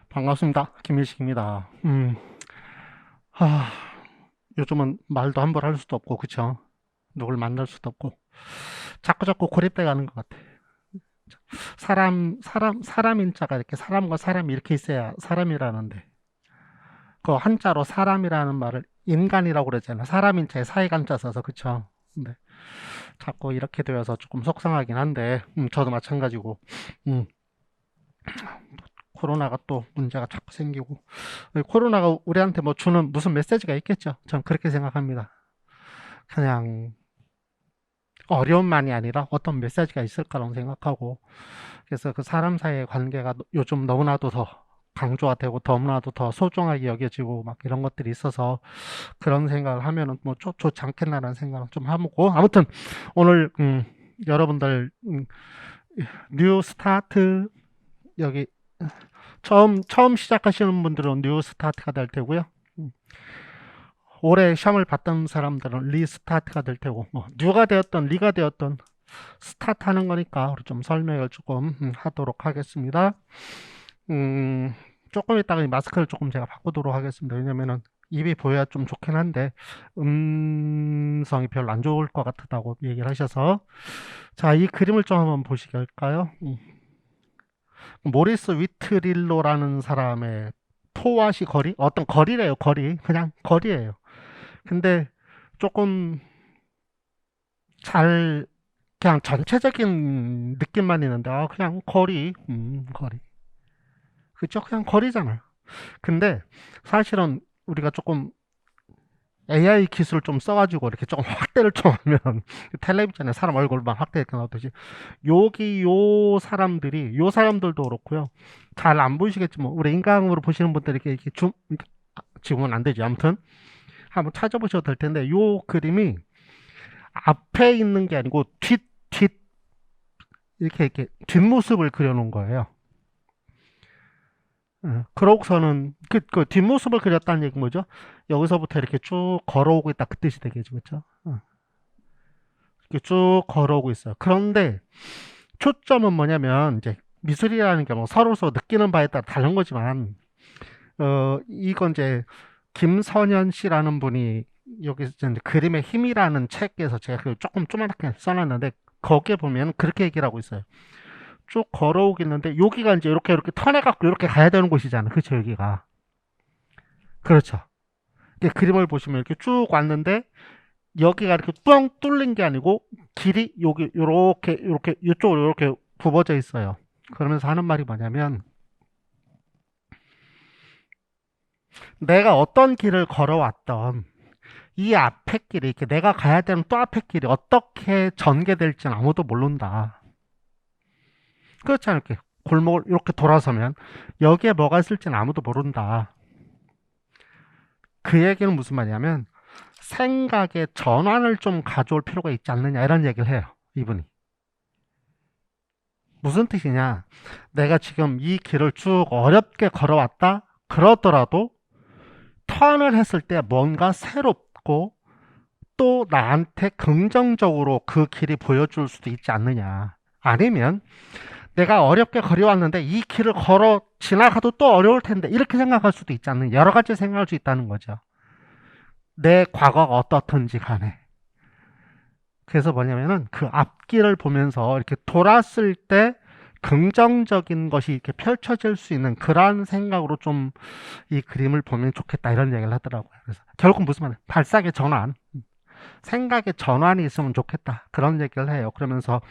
반갑습니다. 김일식입니다. 아, 요즘은 말도 함부로 할 수도 없고, 그쵸? 누굴 만날 수도 없고, 자꾸 고립돼 가는 것 같아. 사람인자가 이렇게 사람과 사람이 이렇게 있어야 사람이라는데, 그 한자로 사람이라는 말을 인간이라고 그러잖아. 사람인자에 사이간자 써서, 그쵸? 근데 자꾸 이렇게 되어서 조금 속상하긴 한데, 저도 마찬가지고, 음, 코로나가 또 문제가 자꾸 생기고, 코로나가 우리한테 뭐 주는 무슨 메시지가 있겠죠? 전 그렇게 생각합니다. 그냥 어려움만이 아니라 어떤 메시지가 있을 거라고 생각하고, 그래서 그 사람 사이의 관계가 요즘 너무나도 더 강조가 되고 너무나도 더 소중하게 여겨지고 막 이런 것들이 있어서 그런 생각을 하면은 뭐 좋지 않겠나라는 생각을 좀 하고, 아무튼 오늘 여러분들 뉴 스타트, 여기 처음 시작하시는 분들은 뉴 스타트가 될 테고요. 음, 올해 시험을 봤던 사람들은 리스타트가 될 테고, 뭐 뉴가 되었던 리가 되었던 스타트 하는 거니까 우리 좀 설명을 조금 하도록 하겠습니다. 음, 조금 이따가 이 마스크를 조금 제가 바꾸도록 하겠습니다. 왜냐면은 입이 보여야 좀 좋긴 한데 음성이 별로 안 좋을 것 같다고 얘기를 하셔서, 자, 이 그림을 좀 한번 보시겠까요? 모리스 위트릴로라는 사람의 포와시 거리? 어떤 거리래요, 거리. 그냥 거리예요. 근데 조금 잘, 그냥 전체적인 느낌만 있는데, 그냥 거리, 거리. 그쵸? 그냥 거리잖아요. 근데 사실은 우리가 조금 AI 기술을 좀 써가지고 이렇게 조금 확대를 좀 하면 텔레비전에 사람 얼굴만 확대 이렇게 나오듯이, 여기 요 사람들도 그렇고요. 잘 안 보이시겠지만 우리 인강으로 보시는 분들이 이렇게 지금은 안 되지. 아무튼 한번 찾아보셔도 될 텐데, 요 그림이 앞에 있는 게 아니고 뒷 이렇게 뒷모습을 그려놓은 거예요. 그러고서는 그 뒷모습을 그렸다는 얘기 뭐죠? 여기서부터 이렇게 쭉 걸어오고 있다, 그 뜻이 되겠죠, 그렇죠? 이렇게 쭉 걸어오고 있어요. 그런데 초점은 뭐냐면, 이제 미술이라는 게 뭐 서로서 느끼는 바에 따라 다른 거지만, 이건 이제 김선현 씨라는 분이 여기서 이제 그림의 힘이라는 책에서 제가 그 조금 조그맣게 써놨는데, 거기에 보면 그렇게 얘기를 하고 있어요. 쭉 걸어오고 있는데 여기가 이제 이렇게 턴해갖고 이렇게 가야 되는 곳이잖아. 그렇죠, 여기가. 그렇죠. 이렇게 그림을 보시면 이렇게 쭉 왔는데 여기가 이렇게 뻥 뚫린 게 아니고 길이 여기 요렇게 이쪽으로 이렇게 굽어져 있어요. 그러면서 하는 말이 뭐냐면, 내가 어떤 길을 걸어왔던 이 앞에 길이, 이렇게 내가 가야 되는 또 앞에 길이 어떻게 전개될지는 아무도 모른다. 그렇잖아요. 이렇게 골목을 이렇게 돌아서면 여기에 뭐가 있을지는 아무도 모른다. 그 얘기는 무슨 말이냐면, 생각의 전환을 좀 가져올 필요가 있지 않느냐, 이런 얘기를 해요, 이분이. 무슨 뜻이냐? 내가 지금 이 길을 쭉 어렵게 걸어왔다 그러더라도 턴을 했을 때 뭔가 새롭고 또 나한테 긍정적으로 그 길이 보여줄 수도 있지 않느냐. 아니면 내가 어렵게 걸어왔는데 이 길을 걸어 지나가도 또 어려울 텐데, 이렇게 생각할 수도 있지 않느냐. 여러 가지 생각할 수 있다는 거죠. 내 과거가 어떻든지 간에. 그래서 뭐냐면은 그 앞길을 보면서 이렇게 돌았을 때 긍정적인 것이 이렇게 펼쳐질 수 있는 그러한 생각으로 좀 이 그림을 보면 좋겠다, 이런 얘기를 하더라고요. 그래서 결국 무슨 말이에요? 발상의 전환, 생각의 전환이 있으면 좋겠다, 그런 얘기를 해요. 그러면서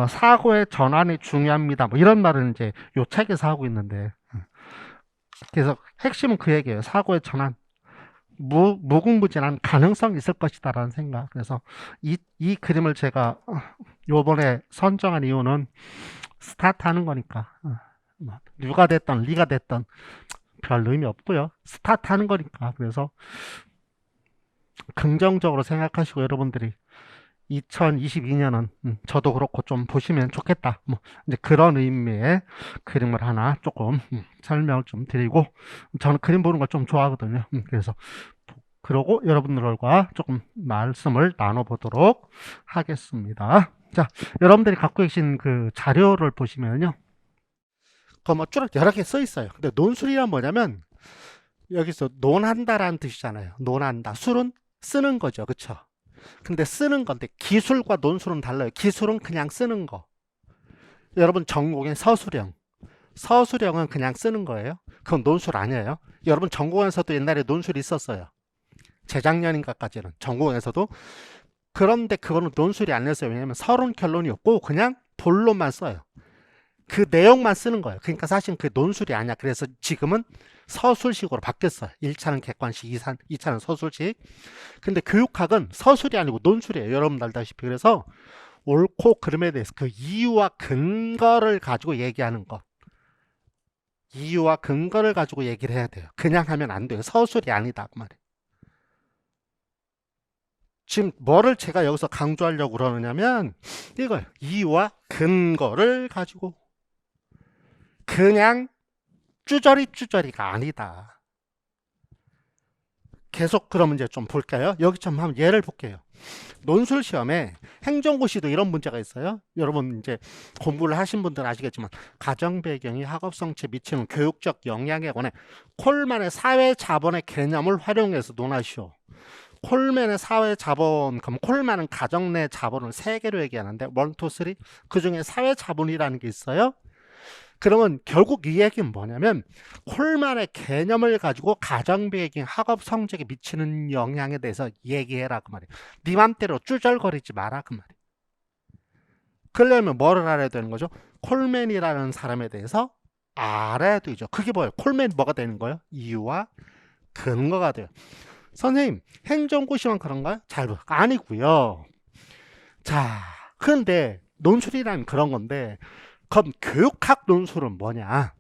사고의 전환이 중요합니다, 뭐 이런 말은 이제 요 책에서 하고 있는데, 그래서 핵심은 그 얘기예요. 사고의 전환, 무궁무진한 가능성이 있을 것이다라는 생각. 그래서 이 그림을 제가 요번에 선정한 이유는, 스타트 하는 거니까. 뭐 누가 됐던 리가 됐던 별 의미 없고요. 스타트 하는 거니까. 그래서 긍정적으로 생각하시고 여러분들이 2022년은 저도 그렇고 좀 보시면 좋겠다, 뭐 이제 그런 의미의 그림을 하나 조금 설명을 좀 드리고, 저는 그림 보는 걸 좀 좋아하거든요. 그래서 그러고 여러분들과 조금 말씀을 나눠보도록 하겠습니다. 자, 여러분들이 갖고 계신 그 자료를 보시면요, 그 뭐 쭉 여러 개 써 있어요. 근데 논술이란 뭐냐면 여기서 논한다라는 뜻이잖아요. 논한다. 술은 쓰는 거죠. 그쵸? 근데 쓰는 건데 기술과 논술은 달라요. 기술은 그냥 쓰는 거. 여러분 전공의 서술형. 서술형은 그냥 쓰는 거예요. 그건 논술 아니에요. 여러분 전공에서도 옛날에 논술이 있었어요. 재작년인가까지는 전공에서도. 그런데 그거는 논술이 아니었어요. 왜냐면 서론 결론이 없고 그냥 본론만 써요. 그 내용만 쓰는 거예요. 그러니까 사실 그 논술이 아니야. 그래서 지금은 서술식으로 바뀌었어요. 1차는 객관식, 2차는 서술식. 근데 교육학은 서술이 아니고 논술이에요. 여러분 알다시피. 그래서 옳고 그름에 대해서 그 이유와 근거를 가지고 얘기하는 것. 이유와 근거를 가지고 얘기를 해야 돼요. 그냥 하면 안 돼요. 서술이 아니다. 그 말이에요. 지금 뭐를 제가 여기서 강조하려고 그러느냐면 이거예요. 이유와 근거를 가지고 그냥 쭈저리가 아니다. 계속 그런 문제 좀 볼까요? 여기 좀 한번 예를 볼게요. 논술 시험에 행정고시도 이런 문제가 있어요. 여러분 이제 공부를 하신 분들은 아시겠지만 가정 배경이 학업 성취에 미치는 교육적 영향에 관해 콜만의 사회 자본의 개념을 활용해서 논하시오. 콜맨의 사회 자본, 그럼 콜만은 가정 내 자본을 세 개로 얘기하는데 1, 2, 3, 그 중에 사회 자본이라는 게 있어요. 그러면 결국 이 얘기는 뭐냐면 콜만의 개념을 가지고 가정 배경, 학업 성적에 미치는 영향에 대해서 얘기해라 그 말이에요. 네 맘대로 쭈절거리지 마라 그 말이에요. 그러려면 뭐를 알아야 되는 거죠? 콜맨이라는 사람에 대해서 알아야 되죠. 그게 뭐예요? 콜맨 뭐가 되는 거예요? 이유와 근거가 돼요. 선생님, 행정고시만 그런가요? 아니고요. 자, 근데 논술이란 그런 건데 그럼 교육학 논술은 뭐냐?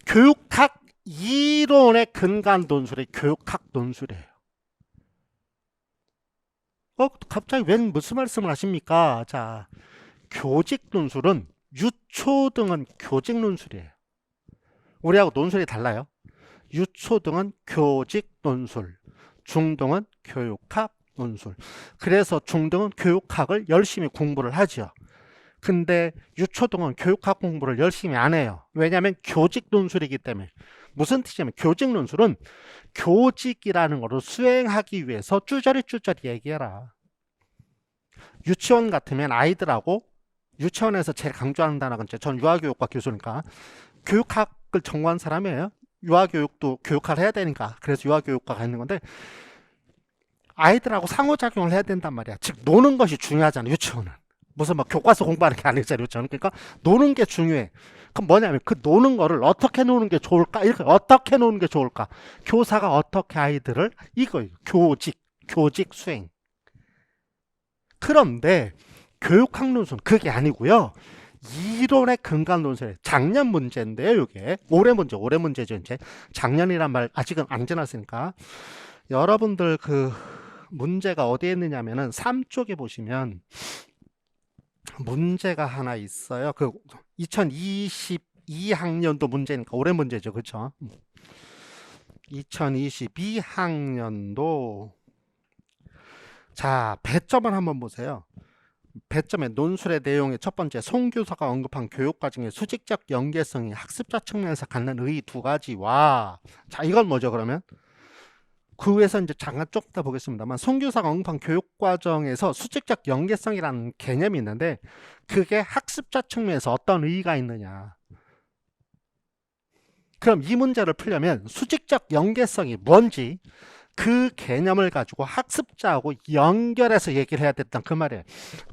교육학 이론에 근거한 논술이 교육학 논술이에요. 갑자기 웬 무슨 말씀을 하십니까? 자, 교직 논술은 유초등은 교직 논술이에요. 우리하고 논술이 달라요. 유초등은 교직 논술, 중등은 교육학 논술. 그래서 중등은 교육학을 열심히 공부를 하죠. 근데 유초등은 교육학 공부를 열심히 안 해요. 왜냐하면 교직 논술이기 때문에. 무슨 뜻이냐면 교직 논술은 교직이라는 거를 수행하기 위해서 쭈저리 얘기해라. 유치원 같으면 아이들하고 유치원에서 제일 강조하는 단어가 전 유아교육과 교수니까 교육학을 전공한 사람이에요. 유아교육도 교육학을 해야 되니까. 그래서 유아교육과가 있는 건데 아이들하고 상호작용을 해야 된단 말이야. 즉 노는 것이 중요하잖아. 유치원은. 무슨 막 교과서 공부하는 게 아니잖아요. 유치원은. 그러니까 노는 게 중요해. 그럼 뭐냐면 그 노는 거를 어떻게 노는 게 좋을까? 이렇게 어떻게 노는 게 좋을까? 교사가 어떻게 아이들을 이거예요. 교직 수행. 그런데 교육학 논술은 그게 아니고요. 이론의 근간 논술. 작년 문제인데요. 이게 올해 문제죠. 이제 작년이란 말 아직은 안 지났으니까. 여러분들 그 문제가 어디에 있느냐면은 3쪽에 보시면 문제가 하나 있어요. 그 2022학년도 문제니까 올해 문제죠. 그렇죠? 2022학년도 자, 배점을 한번 보세요. 배점의 논술의 내용의 첫 번째, 송 교사가 언급한 교육과정의 수직적 연계성이 학습자 측면에서 갖는 의의 두 가지와 자, 이건 뭐죠 그러면? 그 위에서 이제 잠깐 좀 더 보겠습니다만 송 교사가 언급한 교육과정에서 수직적 연계성이라는 개념이 있는데 그게 학습자 측면에서 어떤 의의가 있느냐. 그럼 이 문제를 풀려면 수직적 연계성이 뭔지 그 개념을 가지고 학습자하고 연결해서 얘기를 해야 됐단 그 말이에요.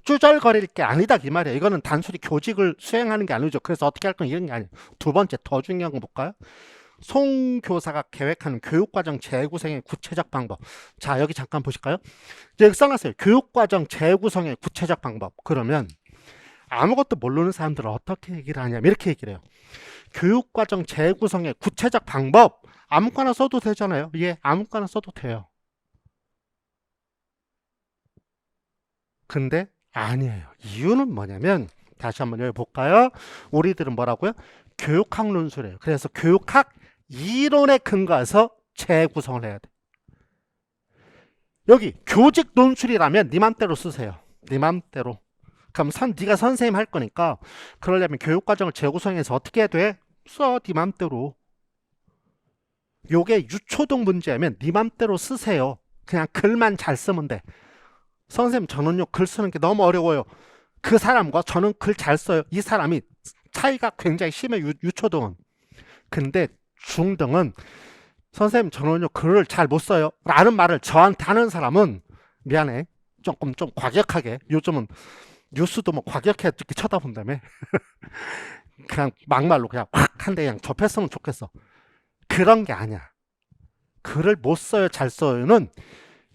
쭈절거릴 게 아니다 이 말이에요. 이거는 단순히 교직을 수행하는 게 아니죠. 그래서 어떻게 할 건 이런 게 아니에요. 두 번째 더 중요한 거 볼까요? 송 교사가 계획하는 교육과정 재구성의 구체적 방법. 자, 여기 잠깐 보실까요? 여기 써놨어요. 교육과정 재구성의 구체적 방법. 그러면 아무것도 모르는 사람들은 어떻게 얘기를 하냐면 이렇게 얘기를 해요. 교육과정 재구성의 구체적 방법. 아무거나 써도 되잖아요. 예, 아무거나 써도 돼요. 근데 아니에요. 이유는 뭐냐면 다시 한번 여기 볼까요? 우리들은 뭐라고요? 교육학 논술이에요. 그래서 교육학 이론에 근거해서 재구성을 해야 돼. 여기 교직 논술이라면 네 맘대로 쓰세요. 네 맘대로. 그럼 네가 선생님 할 거니까 그러려면 교육과정을 재구성해서 어떻게 해야 돼? 써, 네 맘대로. 요게 유초등 문제면 네 맘대로 쓰세요. 그냥 글만 잘 쓰면 돼. 선생님 저는요 글 쓰는 게 너무 어려워요. 그 사람과 저는 글 잘 써요. 이 사람이 차이가 굉장히 심해. 유초등은. 근데 중등은 선생님 저는요 글을 잘 못 써요 라는 말을 저한테 하는 사람은 미안해. 조금 좀 과격하게, 요즘은 뉴스도 뭐 과격해 이렇게 쳐다본다며. 그냥 막말로 그냥 확 한데 그냥 접했으면 좋겠어. 그런 게 아니야. 글을 못 써요 잘 써요는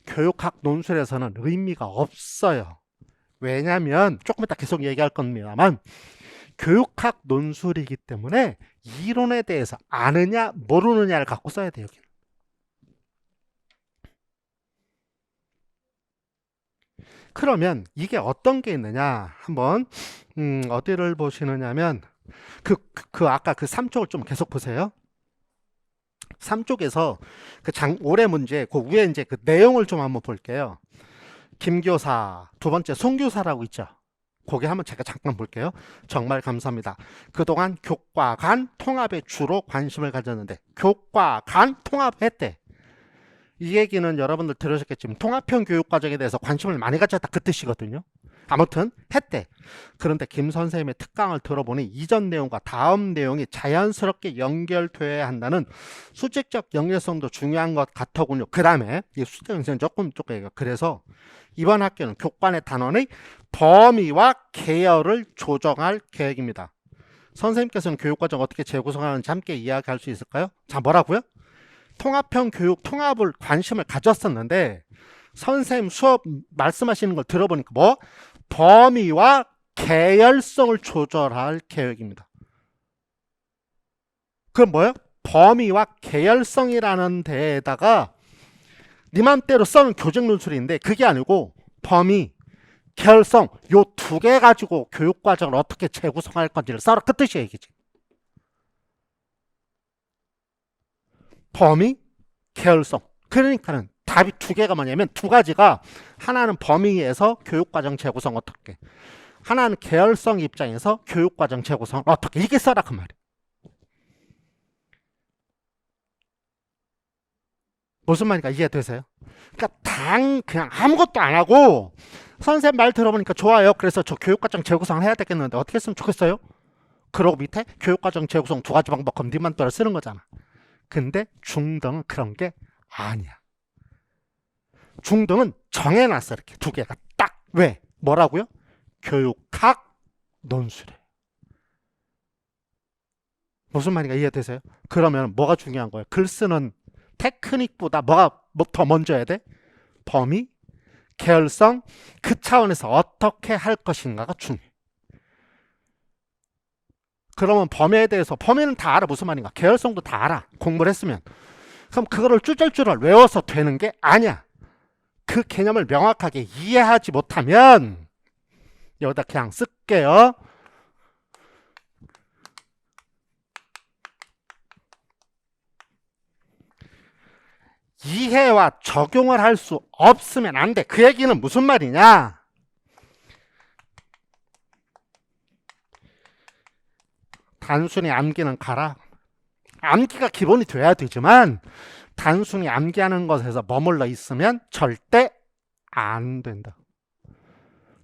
교육학 논술에서는 의미가 없어요. 왜냐면 조금 이따 계속 얘기할 겁니다만 교육학 논술이기 때문에 이론에 대해서 아느냐 모르느냐를 갖고 써야 돼요. 그러면 이게 어떤 게 있느냐 한번 어디를 보시느냐면 아까 그 3쪽을 좀 계속 보세요. 3쪽에서 올해 문제 그 위에 이제 그 내용을 좀 한번 볼게요. 김교사, 두 번째 송교사라고 있죠. 거기 한번 제가 잠깐 볼게요. 정말 감사합니다. 그동안 교과 간 통합에 주로 관심을 가졌는데 교과 간 통합했대. 이 얘기는 여러분들 들으셨겠지만 통합형 교육과정에 대해서 관심을 많이 가졌다 그 뜻이거든요. 아무튼 했대. 그런데 김 선생님의 특강을 들어보니 이전 내용과 다음 내용이 자연스럽게 연결돼야 한다는 수직적 연결성도 중요한 것 같더군요. 그 다음에 이 수직 연결성 조금 얘기해요. 그래서 이번 학교는 교과의 단원의 범위와 계열을 조정할 계획입니다. 선생님께서는 교육과정 어떻게 재구성하는지 함께 이야기할 수 있을까요? 자, 뭐라고요? 통합형 교육, 통합을 관심을 가졌었는데 선생님 수업 말씀하시는 걸 들어보니까 뭐? 범위와 계열성을 조절할 계획입니다. 그럼 뭐예요? 범위와 계열성이라는 데에다가 네 맘대로 써는 교직 논술인데 그게 아니고 범위, 계열성 요 두 개 가지고 교육과정을 어떻게 재구성할 건지를 써라 그 뜻이에요. 얘기지. 범위, 계열성. 그러니까는 답이 두 개가 뭐냐면 두 가지가 하나는 범위에서 교육과정 재구성 어떻게, 하나는 계열성 입장에서 교육과정 재구성 어떻게, 이게 써라 그 말이에요. 무슨 말인가 이해되세요? 그러니까 그냥 아무것도 안 하고 선생님 말 들어보니까 좋아요. 그래서 저 교육과정 재구성을 해야 되겠는데 어떻게 했으면 좋겠어요? 그러고 밑에 교육과정 재구성 두 가지 방법 그럼 니만 따라 쓰는 거잖아. 근데 중등은 그런 게 아니야. 중등은 정해놨어. 이렇게 두 개가 딱. 왜? 뭐라고요? 교육학 논술에. 무슨 말인가 이해되세요? 그러면 뭐가 중요한 거예요? 글 쓰는 테크닉보다 뭐가 더 먼저 해야 돼? 범위, 계열성, 그 차원에서 어떻게 할 것인가가 중요해. 그러면 범위에 대해서, 범위는 다 알아. 무슨 말인가? 계열성도 다 알아. 공부를 했으면. 그럼 그거를 쭈쩔쭈쩔 외워서 되는 게 아니야. 그 개념을 명확하게 이해하지 못하면 여기다 그냥 쓸게요. 이해와 적용을 할 수 없으면 안 돼. 그 얘기는 무슨 말이냐? 단순히 암기는 가라. 암기가 기본이 돼야 되지만 단순히 암기하는 것에서 머물러 있으면 절대 안 된다.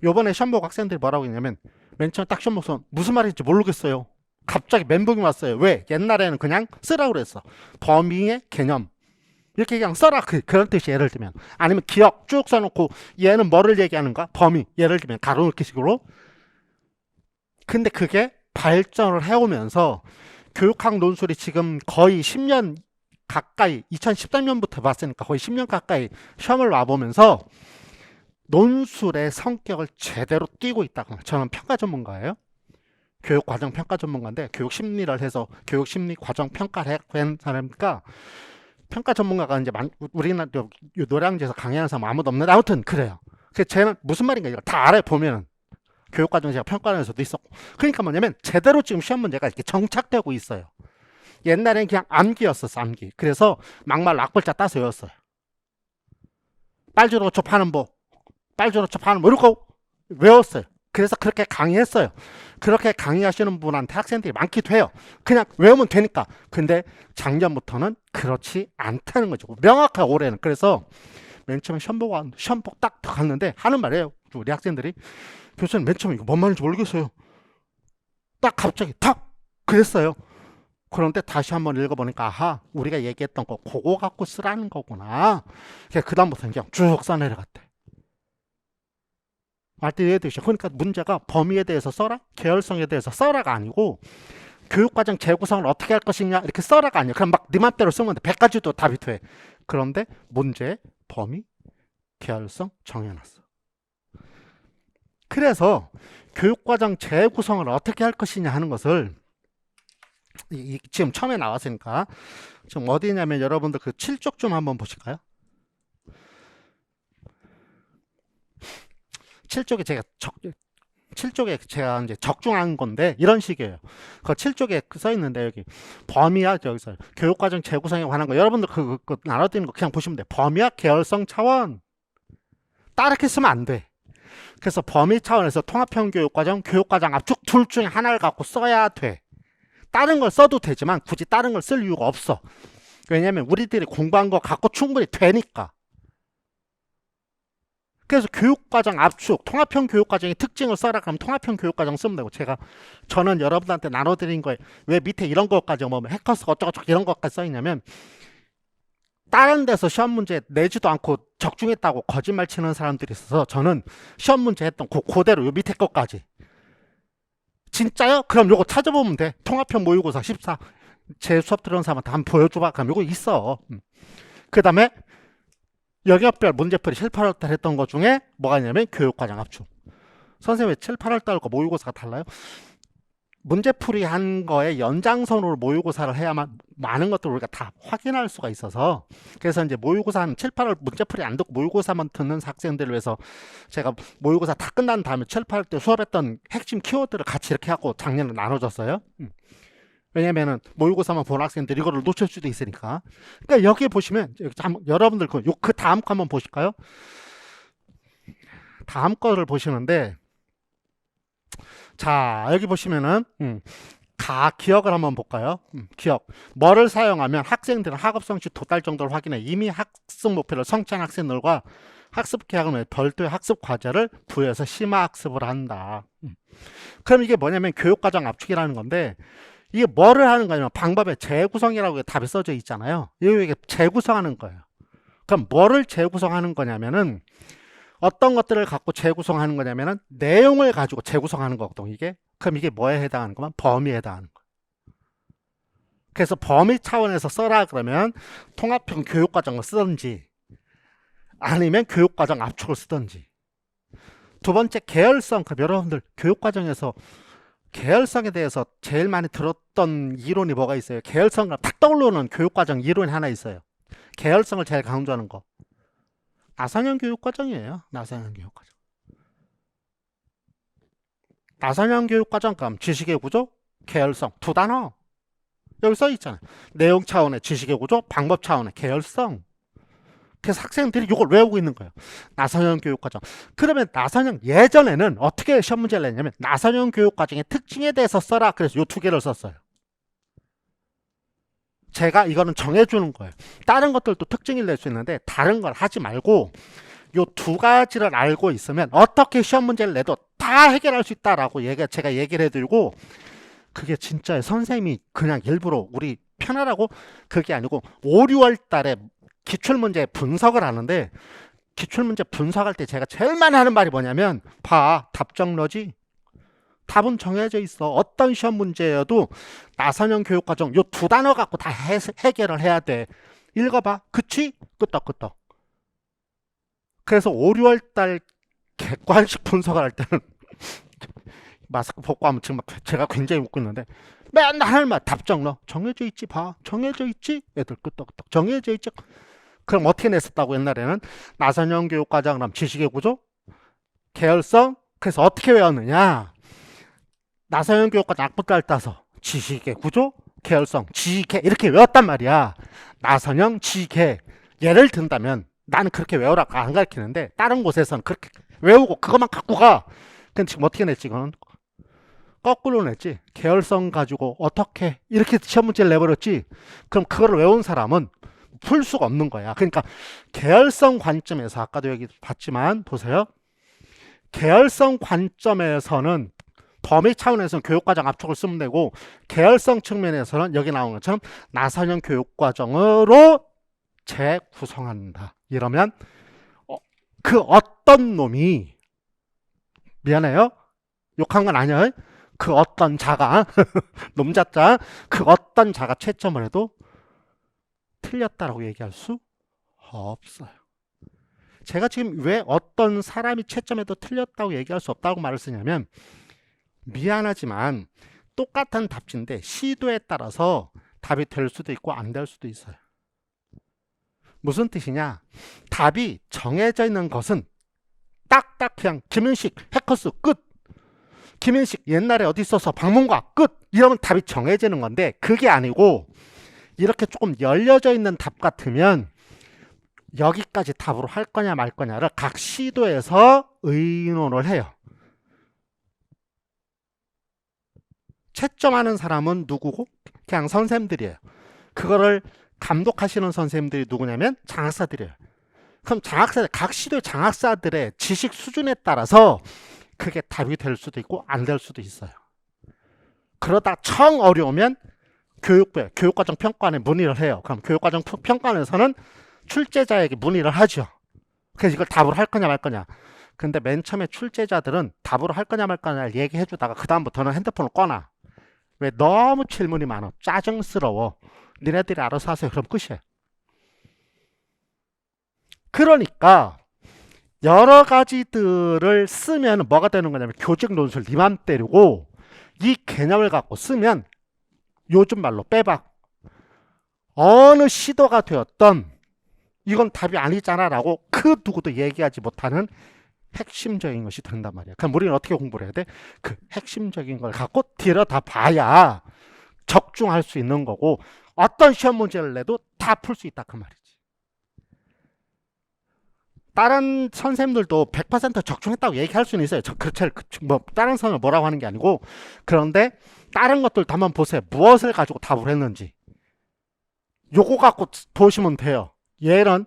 요번에 시험 보고 학생들이 뭐라고 했냐면 맨 처음 딱 시험 보고서 무슨 말인지 모르겠어요. 갑자기 멘붕이 왔어요. 왜? 옛날에는 그냥 쓰라고 그랬어. 범위의 개념 이렇게 그냥 써라 그런 뜻이. 예를 들면 아니면 기억 쭉 써놓고 얘는 뭐를 얘기하는가? 범위 예를 들면 가로넣기 식으로. 근데 그게 발전을 해오면서 교육학 논술이 지금 거의 10년 가까이 2013년부터 봤으니까 거의 10년 가까이 시험을 와보면서 논술의 성격을 제대로 띄고 있다고. 저는 평가 전문가예요. 교육과정 평가 전문가인데 교육심리를 해서 교육심리 과정 평가를 한 사람이니까 평가 전문가가 이제 우리나라 노량진에서 강의하는 사람 아무도 없는데 아무튼 그래요. 그래서 쟤는 무슨 말인가 이거 다 알아요. 보면은 교육과정 제가 평가하면서도 있었고. 그러니까 뭐냐면 제대로 지금 시험 문제가 이렇게 정착되고 있어요. 옛날엔 그냥 암기였었어. 암기. 그래서 막말 악벌자 따서 외웠어요. 빨주로 좁하는 뭐 빨주로 좁하는 뭐 이러고 외웠어요. 그래서 그렇게 강의했어요. 그렇게 강의하시는 분한테 학생들이 많기도 해요. 그냥 외우면 되니까. 근데 작년부터는 그렇지 않다는 거죠. 명확하게 올해는. 그래서 맨 처음에 시험 보고 딱 갔는데 하는 말이에요. 우리 학생들이. 교수님 맨 처음에 이거 뭔 말인지 모르겠어요. 딱 갑자기 탁! 그랬어요. 그런데 다시 한번 읽어보니까 아하, 우리가 얘기했던 거 그거 갖고 쓰라는 거구나. 그 다음부터는 그냥 쭉 써내려갔대. 말때 이해되시죠? 그러니까 문제가 범위에 대해서 써라, 계열성에 대해서 써라가 아니고 교육과정 재구성을 어떻게 할 것이냐 이렇게 써라가 아니야. 그럼 막 네 맘대로 쓰면 돼. 100가지도 답이 돼. 그런데 문제, 범위, 계열성 정해놨어. 그래서 교육과정 재구성을 어떻게 할 것이냐 하는 것을 지금 처음에 나왔으니까 지금 어디냐면 여러분들 그 7쪽 좀 한번 보실까요? 7쪽에 제가 이제 적중한 건데 이런 식이에요. 그 7쪽에 써 있는데 여기 범위와 여기서 교육과정 재구성에 관한 거 여러분들 그거 나눠드리는 거 그냥 보시면 돼. 범위와 계열성 차원 따르게 쓰면 안 돼. 그래서 범위 차원에서 통합형 교육과정, 교육과정 압축 둘 중에 하나를 갖고 써야 돼. 다른 걸 써도 되지만 굳이 다른 걸 쓸 이유가 없어. 왜냐면 우리들이 공부한 거 갖고 충분히 되니까. 그래서 교육과정 압축, 통합형 교육과정의 특징을 써라 그러면 통합형 교육과정 쓰면 되고 저는 여러분한테 나눠드린 거에 왜 밑에 이런 것까지 뭐 해커스 어쩌고저쩌고 이런 것까지 써있냐면 다른 데서 시험 문제 내지도 않고 적중했다고 거짓말 치는 사람들이 있어서 저는 시험 문제 했던 그대로 요 밑에 것까지 진짜요? 그럼 요거 찾아보면 돼. 통합형 모의고사 14 제 수업 들은 사람한테 한번 보여줘봐. 그럼 요거 있어. 그 다음에 영역별 문제풀이 7, 8월달 했던 것 중에 뭐가 있냐면 교육과정 압축. 선생님 왜 7, 8월달 거 모의고사가 달라요? 문제풀이 한 거에 연장선으로 모의고사를 해야만 많은 것들을 우리가 다 확인할 수가 있어서 그래서 이제 모의고사 한 7, 8월 문제풀이 안 듣고 모의고사만 듣는 학생들을 위해서 제가 모의고사 다 끝난 다음에 7, 8월 때 수업했던 핵심 키워드를 같이 이렇게 하고 작년에 나눠줬어요. 왜냐면은 모의고사만 본 학생들이 이거를 놓칠 수도 있으니까. 그러니까 여기 보시면 여러분들 그 다음 거 한번 보실까요? 다음 거를 보시는데 자 여기 보시면은 기억을 한번 볼까요? 기억. 뭐를 사용하면 학생들은 학업 성취 도달 정도를 확인해 이미 학습 목표를 성취한 학생들과 학습 계획을 위해 별도의 학습 과제를 부여해서 심화 학습을 한다. 그럼 이게 뭐냐면 교육과정 압축이라는 건데 이게 뭐를 하는 거냐면 방법에 재구성이라고 답이 써져 있잖아요. 이게 재구성하는 거예요. 그럼 뭐를 재구성하는 거냐면은 어떤 것들을 갖고 재구성하는 거냐면은 내용을 가지고 재구성하는 거거든 이게. 그럼 이게 뭐에 해당하는 거면 범위에 해당하는 거예요. 그래서 범위 차원에서 써라 그러면 통합형 교육과정을 쓰든지 아니면 교육과정 압축을 쓰든지. 두 번째 계열성. 그럼 여러분들 교육과정에서 계열성에 대해서 제일 많이 들었던 이론이 뭐가 있어요? 계열성과 탁 떠오르는 교육과정 이론이 하나 있어요. 계열성을 제일 강조하는 거. 나선형 교육과정이에요. 나선형 교육과정. 나선형 교육과정 그럼 지식의 구조, 계열성 두 단어. 여기 써 있잖아요. 내용 차원의 지식의 구조, 방법 차원의 계열성. 그래서 학생들이 이걸 외우고 있는 거예요. 나선형 교육과정. 그러면 나선형 예전에는 어떻게 시험 문제를 냈냐면 나선형 교육과정의 특징에 대해서 써라. 그래서 이 두 개를 썼어요. 제가 이거는 정해주는 거예요. 다른 것들도 특징을 낼 수 있는데 다른 걸 하지 말고 이 두 가지를 알고 있으면 어떻게 시험 문제를 내도 다 해결할 수 있다라고 제가 얘기를 해드리고 그게 진짜 선생님이 그냥 일부러 우리 편하라고 그게 아니고 5, 6월 달에 기출문제 분석을 하는데 기출문제 분석할 때 제가 제일 많이 하는 말이 뭐냐면 봐 답정너지 답은 정해져 있어. 어떤 시험 문제여도 나선형 교육과정 요 두 단어 갖고 다 해결을 해야 돼. 읽어봐. 그치? 끄떡끄떡. 그래서 5, 6월 달 객관식 분석을 할 때는 마스크 벗고 하면 지금 제가 굉장히 웃고 있는데 맨날 하는 말 답정너 정해져 있지 봐. 정해져 있지? 애들 끄떡끄떡 정해져 있지? 그럼 어떻게 냈었다고 옛날에는 나선형 교육과정 그럼 지식의 구조, 계열성. 그래서 어떻게 외웠느냐? 나선형 교육과정 악보를 따서 지식의 구조, 계열성, 지계 이렇게 외웠단 말이야. 나선형, 지계. 예를 든다면 나는 그렇게 외우라고 안 가르치는데 다른 곳에서는 그렇게 외우고 그것만 갖고 가. 근데 지금 어떻게 냈지? 이거는 거꾸로 냈지. 계열성 가지고 어떻게 이렇게 시험 문제를 내버렸지. 그럼 그걸 외운 사람은 풀 수가 없는 거야. 그러니까 계열성 관점에서 아까도 여기 봤지만 보세요. 계열성 관점에서는 범위 차원에서는 교육과정 압축을 쓰면 되고, 계열성 측면에서는 여기 나오는 것처럼 나선형 교육과정으로 재구성한다. 이러면 그 어떤 놈이, 미안해요, 욕한 건 아니에요, 그 어떤 자가 놈자자, 그 어떤 자가 채점을 해도 틀렸다라고 얘기할 수 없어요. 제가 지금 왜 어떤 사람이 채점해도 틀렸다고 얘기할 수 없다고 말을 쓰냐면, 미안하지만 똑같은 답지인데 시도에 따라서 답이 될 수도 있고 안 될 수도 있어요. 무슨 뜻이냐? 답이 정해져 있는 것은 딱딱 그냥 김윤식 해커스 끝, 김윤식 옛날에 어디 있어서 방문가 끝, 이러면 답이 정해지는 건데, 그게 아니고 이렇게 조금 열려져 있는 답 같으면 여기까지 답으로 할 거냐 말 거냐를 각 시도에서 의논을 해요. 채점하는 사람은 누구고? 그냥 선생님들이에요. 그거를 감독하시는 선생님들이 누구냐면 장학사들이에요. 그럼 장학사들, 각 시도의 장학사들의 지식 수준에 따라서 그게 답이 될 수도 있고 안 될 수도 있어요. 그러다 청 어려우면 교육부에 교육과정 평가원에 문의를 해요. 그럼 교육과정 평가원에서는 출제자에게 문의를 하죠. 그래서 이걸 답으로 할 거냐 말 거냐. 근데 맨 처음에 출제자들은 답으로 할 거냐 말 거냐를 얘기해 주다가 그 다음부터는 핸드폰을 꺼놔. 왜? 너무 질문이 많아. 짜증스러워. 니네들이 알아서 하세요. 그럼 끝이에요. 그러니까 여러 가지들을 쓰면 뭐가 되는 거냐면 교직 논술 니 맘대로고, 이 개념을 갖고 쓰면 요즘 말로 빼박, 어느 시도가 되었던 이건 답이 아니잖아 라고 그 누구도 얘기하지 못하는 핵심적인 것이 된단 말이야. 그럼 우리는 어떻게 공부를 해야 돼? 그 핵심적인 걸 갖고 들여다 봐야 적중할 수 있는 거고, 어떤 시험 문제를 내도 다 풀 수 있다 그 말이지. 다른 선생님들도 100% 적중했다고 얘기할 수는 있어요. 다른 선생님을 뭐라고 하는 게 아니고. 그런데 다른 것들도 한번 보세요. 무엇을 가지고 답을 했는지. 요거 갖고 보시면 돼요. 얘는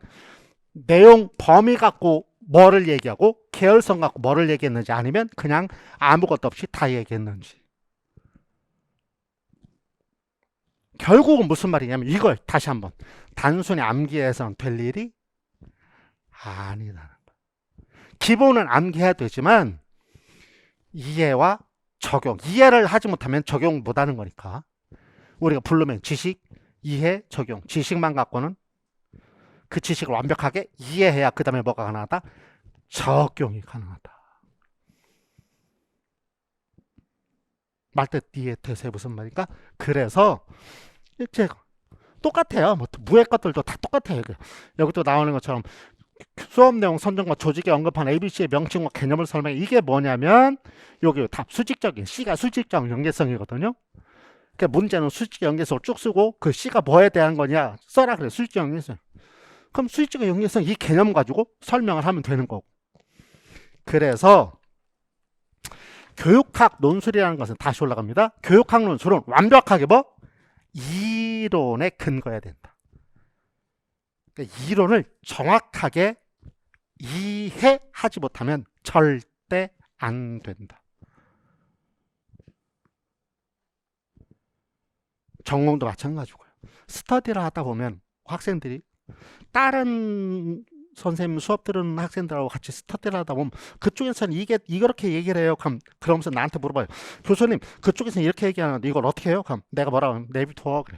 내용 범위 갖고 뭐를 얘기하고 계열성 갖고 뭐를 얘기했는지, 아니면 그냥 아무것도 없이 다 얘기했는지. 결국은 무슨 말이냐면 이걸 다시 한번, 단순히 암기해서는 될 일이 아니다는 거야. 기본은 암기해야 되지만 이해와 적용, 이해를 하지 못하면 적용 못하는 거니까 우리가 부르면 지식, 이해, 적용. 지식만 갖고는 그 지식을 완벽하게 이해해야 그 다음에 뭐가 가능하다? 적용이 가능하다. 말뜻 이해되세요? 무슨 말인가? 그래서 이제 똑같아요. 뭐 무해 것들도 다 똑같아요. 여기도 나오는 것처럼 수업 내용 선정과 조직에 언급한 ABC의 명칭과 개념을 설명해. 이게 뭐냐면 여기 답 수직적인, C가 수직적 연계성이거든요. 그러니까 문제는 수직 연계성을 쭉 쓰고 그 C가 뭐에 대한 거냐 써라 그래. 수직 연계성. 그럼 수직 연계성 이 개념 가지고 설명을 하면 되는 거고. 그래서 교육학 논술이라는 것은 다시 올라갑니다. 교육학 논술은 완벽하게 뭐? 이론에 근거해야 된다. 그러니까 이론을 정확하게 이해하지 못하면 절대 안 된다. 전공도 마찬가지고요. 스터디를 하다 보면 학생들이 다른 선생님 수업 들은 학생들하고 같이 스터디를 하다 보면 그쪽에서는 이렇게 얘기를 해요. 그러면서 나한테 물어봐요. 교수님, 그쪽에서는 이렇게 얘기하는데 이걸 어떻게 해요? 그럼 내가 뭐라고 하면 내비둬 그래.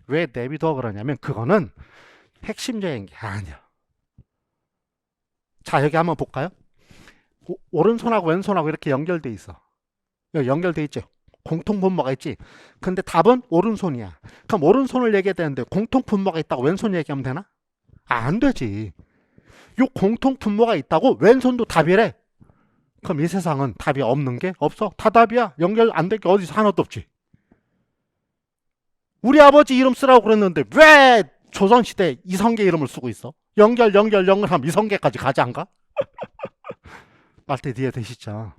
왜 내비둬 그러냐면 그거는 핵심적인 게 아니야. 자, 여기 한번 볼까요? 오른손하고 왼손하고 이렇게 연결돼 있어. 여기 연결돼 있죠. 공통 분모가 있지. 근데 답은 오른손이야. 그럼 오른손을 얘기해야 되는데 공통 분모가 있다고 왼손 얘기하면 되나? 안 되지. 요 공통 분모가 있다고 왼손도 답이래. 그럼 이 세상은 답이 없는 게 없어. 다 답이야. 연결 안 될 게 어디서 하나도 없지. 우리 아버지 이름 쓰라고 그랬는데 왜 조선시대 이성계 이름을 쓰고 있어? 연결하면 이성계까지 가지 않가? 말뜻 이해되시죠?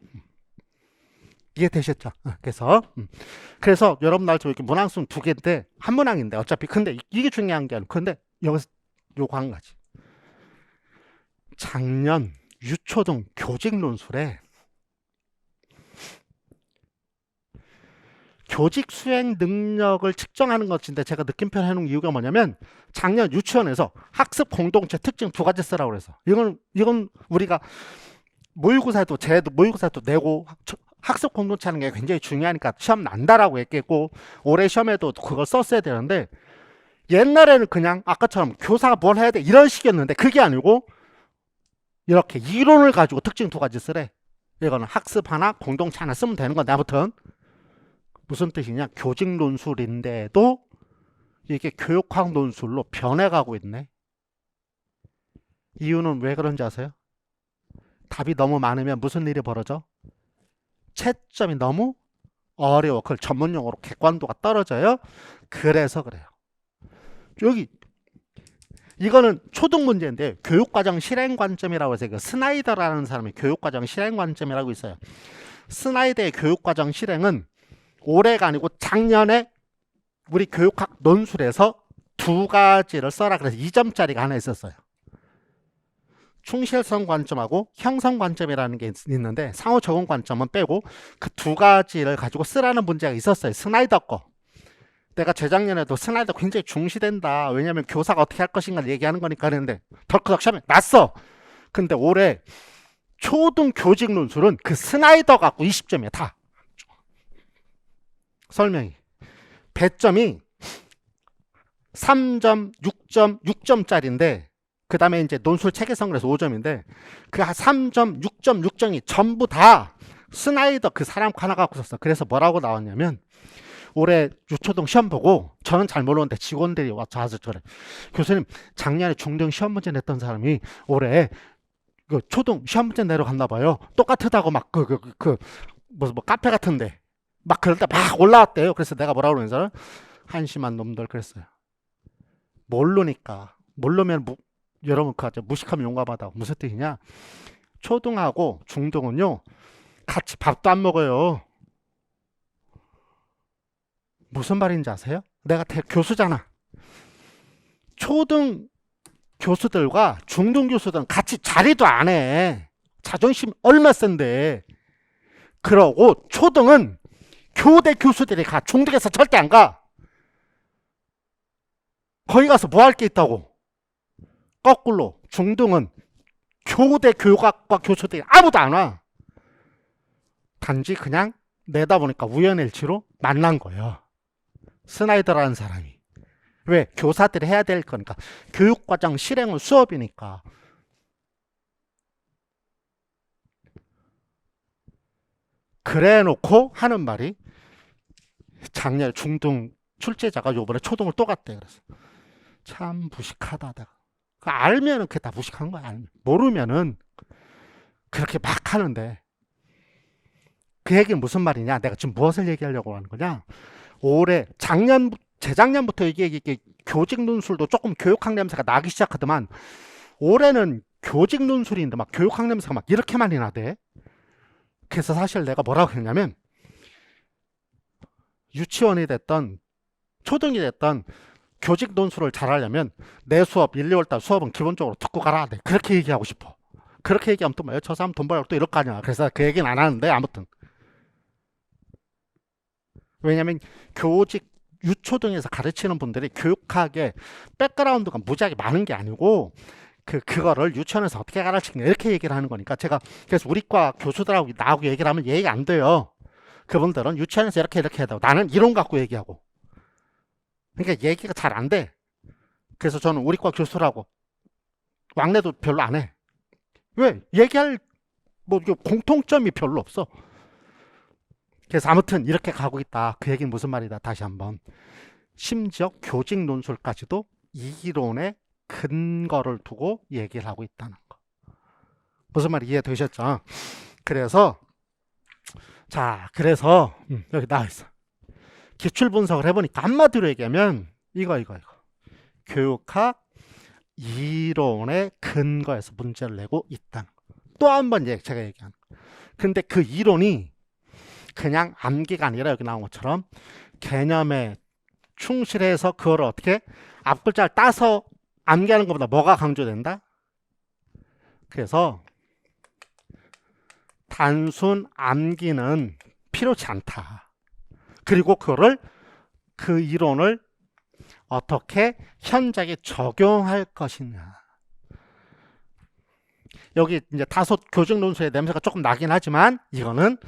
이해되셨죠? 그래서 여러분 알죠? 이렇게 문항수는 두 개인데 한 문항인데 어차피 근데 이게 중요한 게 아니고 근데 여기서 요거 한 가지. 작년 유초등 교직 논술에 교직 수행 능력을 측정하는 것인데 제가 느낌표 해놓은 이유가 뭐냐면 작년 유치원에서 학습 공동체 특징 두 가지 쓰라고 그래서 이건 우리가 모의고사도 내고 학습 공동체 하는 게 굉장히 중요하니까 시험 난다라고 얘기했고 올해 시험에도 그걸 썼어야 되는데 옛날에는 그냥 아까처럼 교사가 뭘 해야 돼 이런 식이었는데 그게 아니고 이렇게 이론을 가지고 특징 두 가지 쓰래. 이거는 학습 하나 공동체 하나 쓰면 되는 건데 아무튼 무슨 뜻이냐 교직 논술인데도 이게 교육학 논술로 변해가고 있네. 이유는 왜 그런지 아세요? 답이 너무 많으면 무슨 일이 벌어져? 채점이 너무 어려워. 그걸 전문용어로 객관도가 떨어져요. 그래서 그래요. 여기 이거는 초등 문제인데 교육과정 실행관점이라고 해서 스나이더라는 사람이 교육과정 실행관점이라고 있어요. 스나이더의 교육과정 실행은 올해가 아니고 작년에 우리 교육학 논술에서 두 가지를 써라 그래서 2점짜리가 하나 있었어요. 충실성 관점하고 형성 관점이라는 게 있는데 상호 적용 관점은 빼고 그 두 가지를 가지고 쓰라는 문제가 있었어요. 스나이더 거. 내가 재작년에도 스나이더 굉장히 중시된다. 왜냐하면 교사가 어떻게 할 것인가 얘기하는 거니까 그랬는데 덜커덕 시험에 났어. 근데 올해 초등 교직 논술은 그 스나이더 갖고 20점이야 다. 설명이. 배점이 3점, 6점, 6점짜리인데 그 다음에 이제 논술 체계성 그래서 5점인데 그 3점, 6점, 6점이 전부 다 스나이더 그 사람 하나 갖고 썼어. 그래서 뭐라고 나왔냐면 올해 유초등 시험 보고 저는 잘 모르는데 직원들이 와서 저래. 교수님 작년에 중등 시험 문제 냈던 사람이 올해 그 초등 시험 문제 내러 갔나 봐요. 똑같다고 막 뭐 카페 같은데 막 그럴 때 막 올라왔대요. 그래서 내가 뭐라고 그러는 사람? 한심한 놈들 그랬어요. 모르니까. 모르면 여러분 그거 무식하면 용감하다. 무슨 뜻이냐? 초등하고 중등은요. 같이 밥도 안 먹어요. 무슨 말인지 아세요? 내가 교수잖아. 초등 교수들과 중등 교수들은 같이 자리도 안 해. 자존심 얼마 센데. 그러고 초등은 교대 교수들이 가. 중등에서 절대 안 가. 거기 가서 뭐 할 게 있다고. 거꾸로 중등은 교대 교육학과 교수들이 아무도 안 와. 단지 그냥 내다보니까 우연일치로 만난 거예요. 스나이더라는 사람이. 왜? 교사들이 해야 될 거니까. 교육과정 실행은 수업이니까. 그래 놓고 하는 말이 작년 중등 출제자가 요번에 초등을 또 갔대. 그래서 참 무식하다. 알면은 그게 다 무식한 거야. 모르면은 그렇게 막 하는데 그 얘기는 무슨 말이냐? 내가 지금 무엇을 얘기하려고 하는 거냐? 올해 재작년부터 이게 교직 논술도 조금 교육학 냄새가 나기 시작하더만 올해는 교직 논술인데 막 교육학 냄새가 막 이렇게 많이 나대. 그래서 사실 내가 뭐라고 했냐면 유치원이 됐던 초등이 됐던 교직 논술을 잘하려면 내 수업 1, 2월달 수업은 기본적으로 듣고 가라. 네, 그렇게 얘기하고 싶어. 그렇게 얘기하면 또 뭐예요? 저 사람 돈 벌려고 또 이럴 거 아니야. 그래서 그 얘기는 안 하는데 아무튼 왜냐면 교직 유초등에서 가르치는 분들이 교육학의 백그라운드가 무지하게 많은 게 아니고 그거를 유치원에서 어떻게 가르치냐 이렇게 얘기를 하는 거니까 제가 그래서 우리과 교수들하고 나하고 얘기를 하면 얘기가 안 돼요. 그분들은 유치원에서 이렇게 해야 되고 나는 이론 갖고 얘기하고 그러니까 얘기가 잘 안 돼. 그래서 저는 우리과 교수라고 왕래도 별로 안 해. 왜? 얘기할 뭐 공통점이 별로 없어. 그래서 아무튼 이렇게 가고 있다. 그 얘기는 무슨 말이다. 다시 한번. 심지어 교직 논술까지도 이론의 근거를 두고 얘기를 하고 있다는 거. 무슨 말이 이해되셨죠? 그래서 그래서 여기 나와 있어. 기출 분석을 해보니까 한마디로 얘기하면 이거. 교육학 이론의 근거에서 문제를 내고 있다는 거. 또 한 번 제가 얘기하는 거. 근데 그 이론이 그냥 암기가 아니라 여기 나온 것처럼 개념에 충실해서 그걸 어떻게 앞글자를 따서 암기하는 것보다 뭐가 강조된다? 그래서 단순 암기는 필요치 않다. 그리고 그 이론을 어떻게 현장에 적용할 것이냐. 여기 이제 다소 교직 논술의 냄새가 조금 나긴 하지만 이거는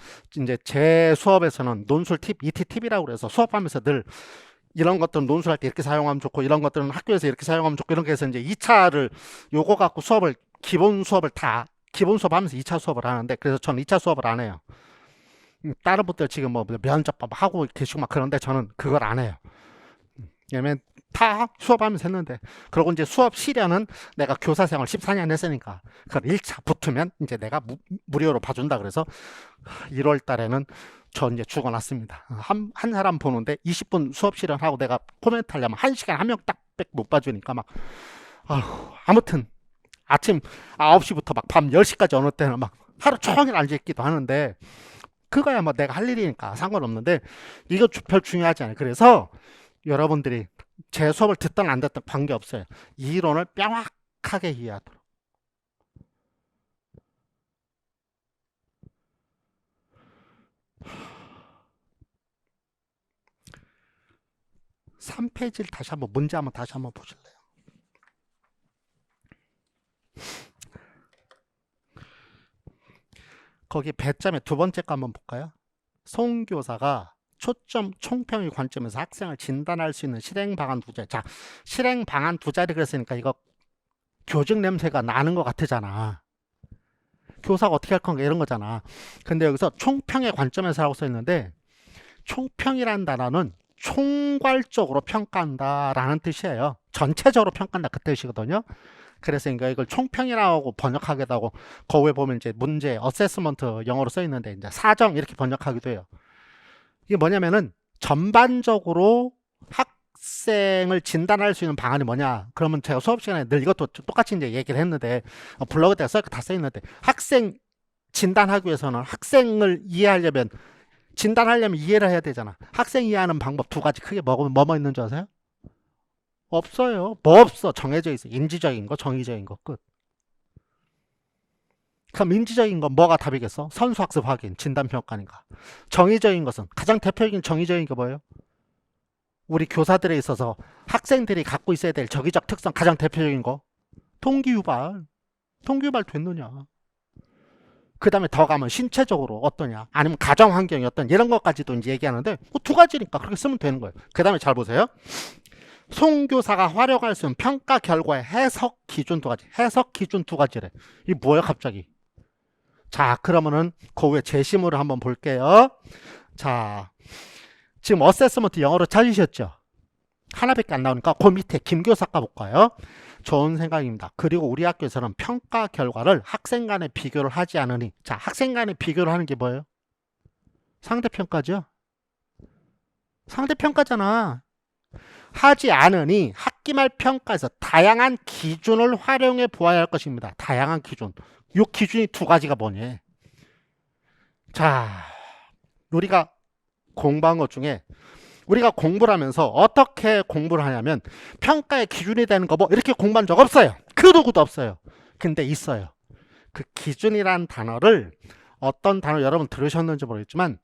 이제 제 수업에서는 논술 팁, ET 팁이라고 그래서 수업하면서 늘 이런 것들은 논술할 때 이렇게 사용하면 좋고 이런 것들은 학교에서 이렇게 사용하면 좋고 이런 게 해서 이제 2차를 요거 갖고 기본 수업을 다 기본 수업 하면서 2차 수업을 하는데 그래서 저는 2차 수업을 안 해요. 다른 분들 지금 뭐 면접밥 하고 계시고 막 그런데 저는 그걸 안 해요. 왜냐면 다 수업하면서 했는데 그리고 이제 수업 시련은 내가 교사 생활 14년 했으니까 그걸 1차 붙으면 이제 내가 무료로 봐준다 그래서 1월 달에는 저 이제 죽어놨습니다. 한 사람 보는데 20분 수업 시련하고 내가 코멘트 하려면 1시간 한 명 딱 못 봐주니까 막 아무튼 아침 9시부터 막 밤 10시까지 어느 때는 막 하루 종일 앉아있기도 하는데 그거야 뭐 내가 할 일이니까 상관없는데 이거 별 중요하지 않아요. 그래서 여러분들이 제 수업을 듣든 안 듣든 관계없어요. 이 이론을 명확하게 이해하도록. 3페이지를 다시 한번 문제 한번 다시 한번 보실래요? 거기 배점의 두 번째 거 한번 볼까요? 송교사가 초점 총평의 관점에서 학생을 진단할 수 있는 실행 방안 두 자리. 자, 실행 방안 두 자리 그랬으니까 이거 교직 냄새가 나는 것 같으잖아. 교사가 어떻게 할 건가 이런 거잖아. 근데 여기서 총평의 관점에서 라고 써 있는데 총평이라는 단어는 총괄적으로 평가한다라는 뜻이에요. 전체적으로 평가한다 그 뜻이거든요. 그래서 이걸 총평이라고 번역하기도 하고 거기에 보면 이제 문제 어세스먼트 영어로 써 있는데 이제 사정 이렇게 번역하기도 해요. 이게 뭐냐면은 전반적으로 학생을 진단할 수 있는 방안이 뭐냐? 그러면 제가 수업 시간에 늘 이것도 똑같이 이제 얘기를 했는데 블로그에 다 써 있는데 학생 진단하기 위해서는 학생을 이해하려면 진단하려면 이해를 해야 되잖아. 학생 이해하는 방법 두 가지 크게 뭐뭐 있는 줄 아세요? 없어요. 뭐 없어. 정해져 있어. 인지적인 거, 정의적인 거 끝. 그럼 인지적인 건 뭐가 답이겠어? 선수학습 확인, 진단평가니까. 정의적인 것은 가장 대표적인 정의적인 게 뭐예요? 우리 교사들에 있어서 학생들이 갖고 있어야 될 적의적 특성 가장 대표적인 거 동기유발. 동기유발 됐느냐? 그 다음에 더 가면 신체적으로 어떠냐? 아니면 가정환경이 어떤 이런 것까지도 이제 얘기하는데 두 가지니까 그렇게 쓰면 되는 거예요. 그 다음에 잘 보세요. 송교사가 활용할 수 있는 평가 결과의 해석 기준 두 가지. 해석 기준 두 가지래. 이게 뭐예요 갑자기? 자 그러면은 그 후에 제시문을 한번 볼게요. 자 지금 어세스먼트 영어로 찾으셨죠? 하나밖에 안 나오니까 그 밑에 김교사 까볼까요? 좋은 생각입니다. 그리고 우리 학교에서는 평가 결과를 학생 간에 비교를 하지 않으니 자 학생 간에 비교를 하는 게 뭐예요? 상대평가죠? 상대평가잖아. 하지 않으니 학기말 평가에서 다양한 기준을 활용해 보아야 할 것입니다. 다양한 기준. 이 기준이 두 가지가 뭐냐? 자, 우리가 공부한 것 중에 우리가 공부를 하면서 어떻게 공부를 하냐면 평가의 기준이 되는 거 뭐 이렇게 공부한 적 없어요. 그 누구도 없어요. 근데 있어요. 그 기준이란 단어를 어떤 단어 여러분 들으셨는지 모르겠지만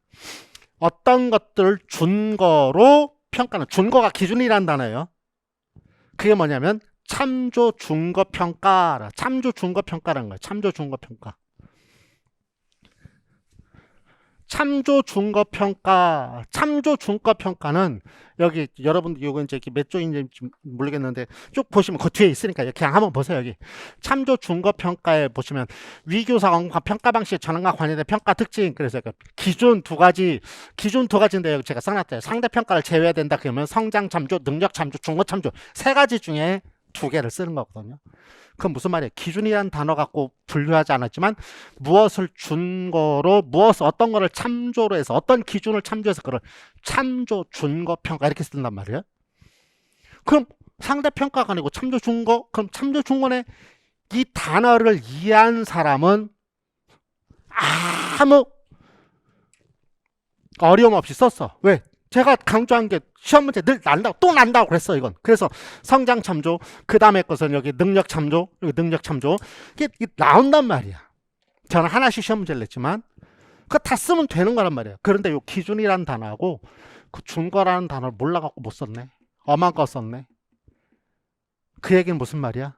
어떤 것들을 준거로 평가는 준거가 기준이란 단어예요. 그게 뭐냐면 참조 준거 평가, 참조 준거 평가라는 거예요. 참조 준거 평가. 참조 준거 평가, 참조 준거 평가는 여기 여러분들 이거 이제 몇 쪽인지 모르겠는데 쭉 보시면 그 뒤에 있으니까 그냥 한번 보세요. 여기 참조 준거 평가에 보시면 위교사 언급한 평가 방식 전환과 관련된 평가 특징 그래서 기준 두 가지인데 여기 제가 써놨대요. 상대 평가를 제외해야 된다 그러면 성장 참조, 능력 참조, 중거 참조 세 가지 중에 두 개를 쓰는 거거든요. 그건 무슨 말이에요? 기준이라는 단어 갖고 분류하지 않았지만 무엇을 준거로 무엇을 어떤 거를 참조로 해서 어떤 기준을 참조해서 그걸 참조 준거 평가 이렇게 쓴단 말이에요. 그럼 상대 평가가 아니고 참조 준거 그럼 참조 준거네 이 단어를 이해한 사람은 아무 어려움 없이 썼어. 왜? 제가 강조한 게 시험 문제 늘 난다고 또 난다고 그랬어 이건. 그래서 성장 참조, 그 다음에 것은 여기 능력 참조, 여기 능력 참조 이게 나온단 말이야. 저는 하나씩 시험 문제를 냈지만 그거 다 쓰면 되는 거란 말이야. 그런데 요 기준이라는 단어하고 그 준거라는 단어를 몰라갖고 못 썼네. 엄한 거 썼네. 그 얘기는 무슨 말이야?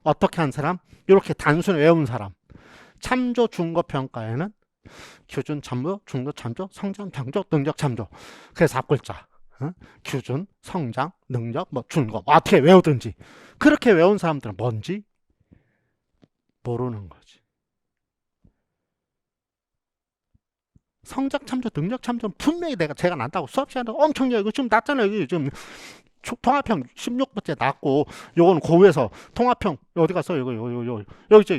어떻게 한 사람? 이렇게 단순히 외운 사람. 참조 준거 평가에는 기준 참조, 중도 참조, 성장 참조, 능력 참조. 그래서 앞글자. 기준, 성장, 능력, 뭐 준거 어떻게 외우든지. 그렇게 외운 사람들은 뭔지 모르는 거지. 성장 참조, 능력 참조는 분명히 제가 난다고 수업 시간에 엄청 이거 지금 났잖아요. 이거 지금 통합형 16번째 났고, 요건 고에서 통합형 어디 갔어? 여기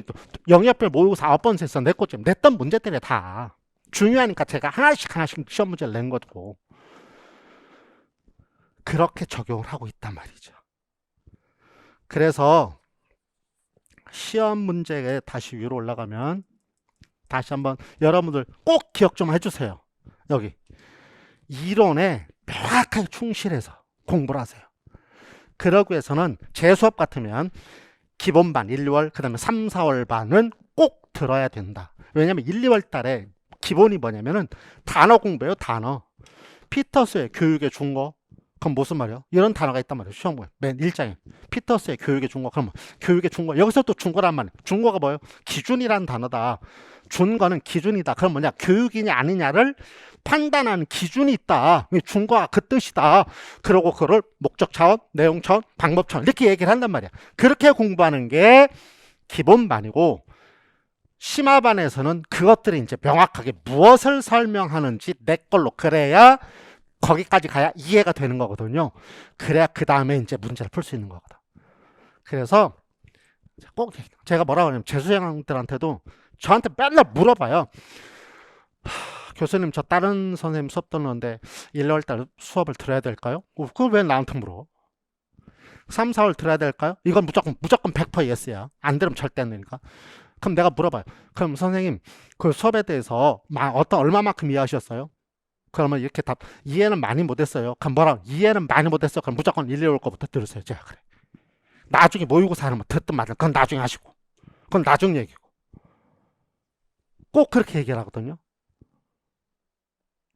영역별 모의고사 9번 했어. 냈고 지금 냈던 문제들이 다 중요하니까 제가 하나씩 시험 문제를 낸 거고, 그렇게 적용을 하고 있단 말이죠. 그래서 시험 문제에 다시 위로 올라가면 다시 한번 여러분들 꼭 기억 좀 해주세요. 여기 이론에 명확하게 충실해서 공부를 하세요. 그러기 위해서는 제 수업 같으면 기본반 1, 2월 그 다음에 3, 4월 반은 꼭 들어야 된다. 왜냐면 1, 2월 달에 기본이 뭐냐면은 단어 공부예요. 단어. 피터스의 교육의 중거. 그럼 무슨 말이야? 이런 단어가 있단 말이에요. 시험에 맨 1장에 피터스의 교육의 중거. 그러면 교육의 중거. 여기서 또 중거란 말이에요. 중거가 뭐예요? 기준이라는 단어다. 준거는 기준이다. 그럼 뭐냐? 교육이냐 아니냐를 판단하는 기준이 있다. 준거가 그 뜻이다. 그러고 그걸 목적 차원, 내용 차원, 방법 차원 이렇게 얘기를 한단 말이야. 그렇게 공부하는 게 기본반이고, 심화반에서는 그것들이 이제 명확하게 무엇을 설명하는지 내 걸로 그래야 거기까지 가야 이해가 되는 거거든요. 그래야 그 다음에 이제 문제를 풀 수 있는 거거든. 그래서 꼭 제가 뭐라고 하냐면 재수생들한테도 저한테 맨날 물어봐요. 교수님, 저 다른 선생님 수업 듣는데 1, 2월달 수업을 들어야 될까요? 그걸 왜 나한테 물어? 3, 4월 들어야 될까요? 이건 무조건 100% 예스야. 안 들으면 절대 안 되니까. 그럼 내가 물어봐요. 그럼 선생님, 그 수업에 대해서 얼마만큼 이해하셨어요? 그러면 이렇게 답, 이해는 많이 못했어요. 그럼 뭐라고? 이해는 많이 못했어요. 그럼 무조건 1, 2월 거부터 들으세요. 제가 그래. 나중에 모의고사 하는 거 듣든 말든 그건 나중에 하시고. 그건 나중 얘기고. 꼭 그렇게 얘기를 하거든요.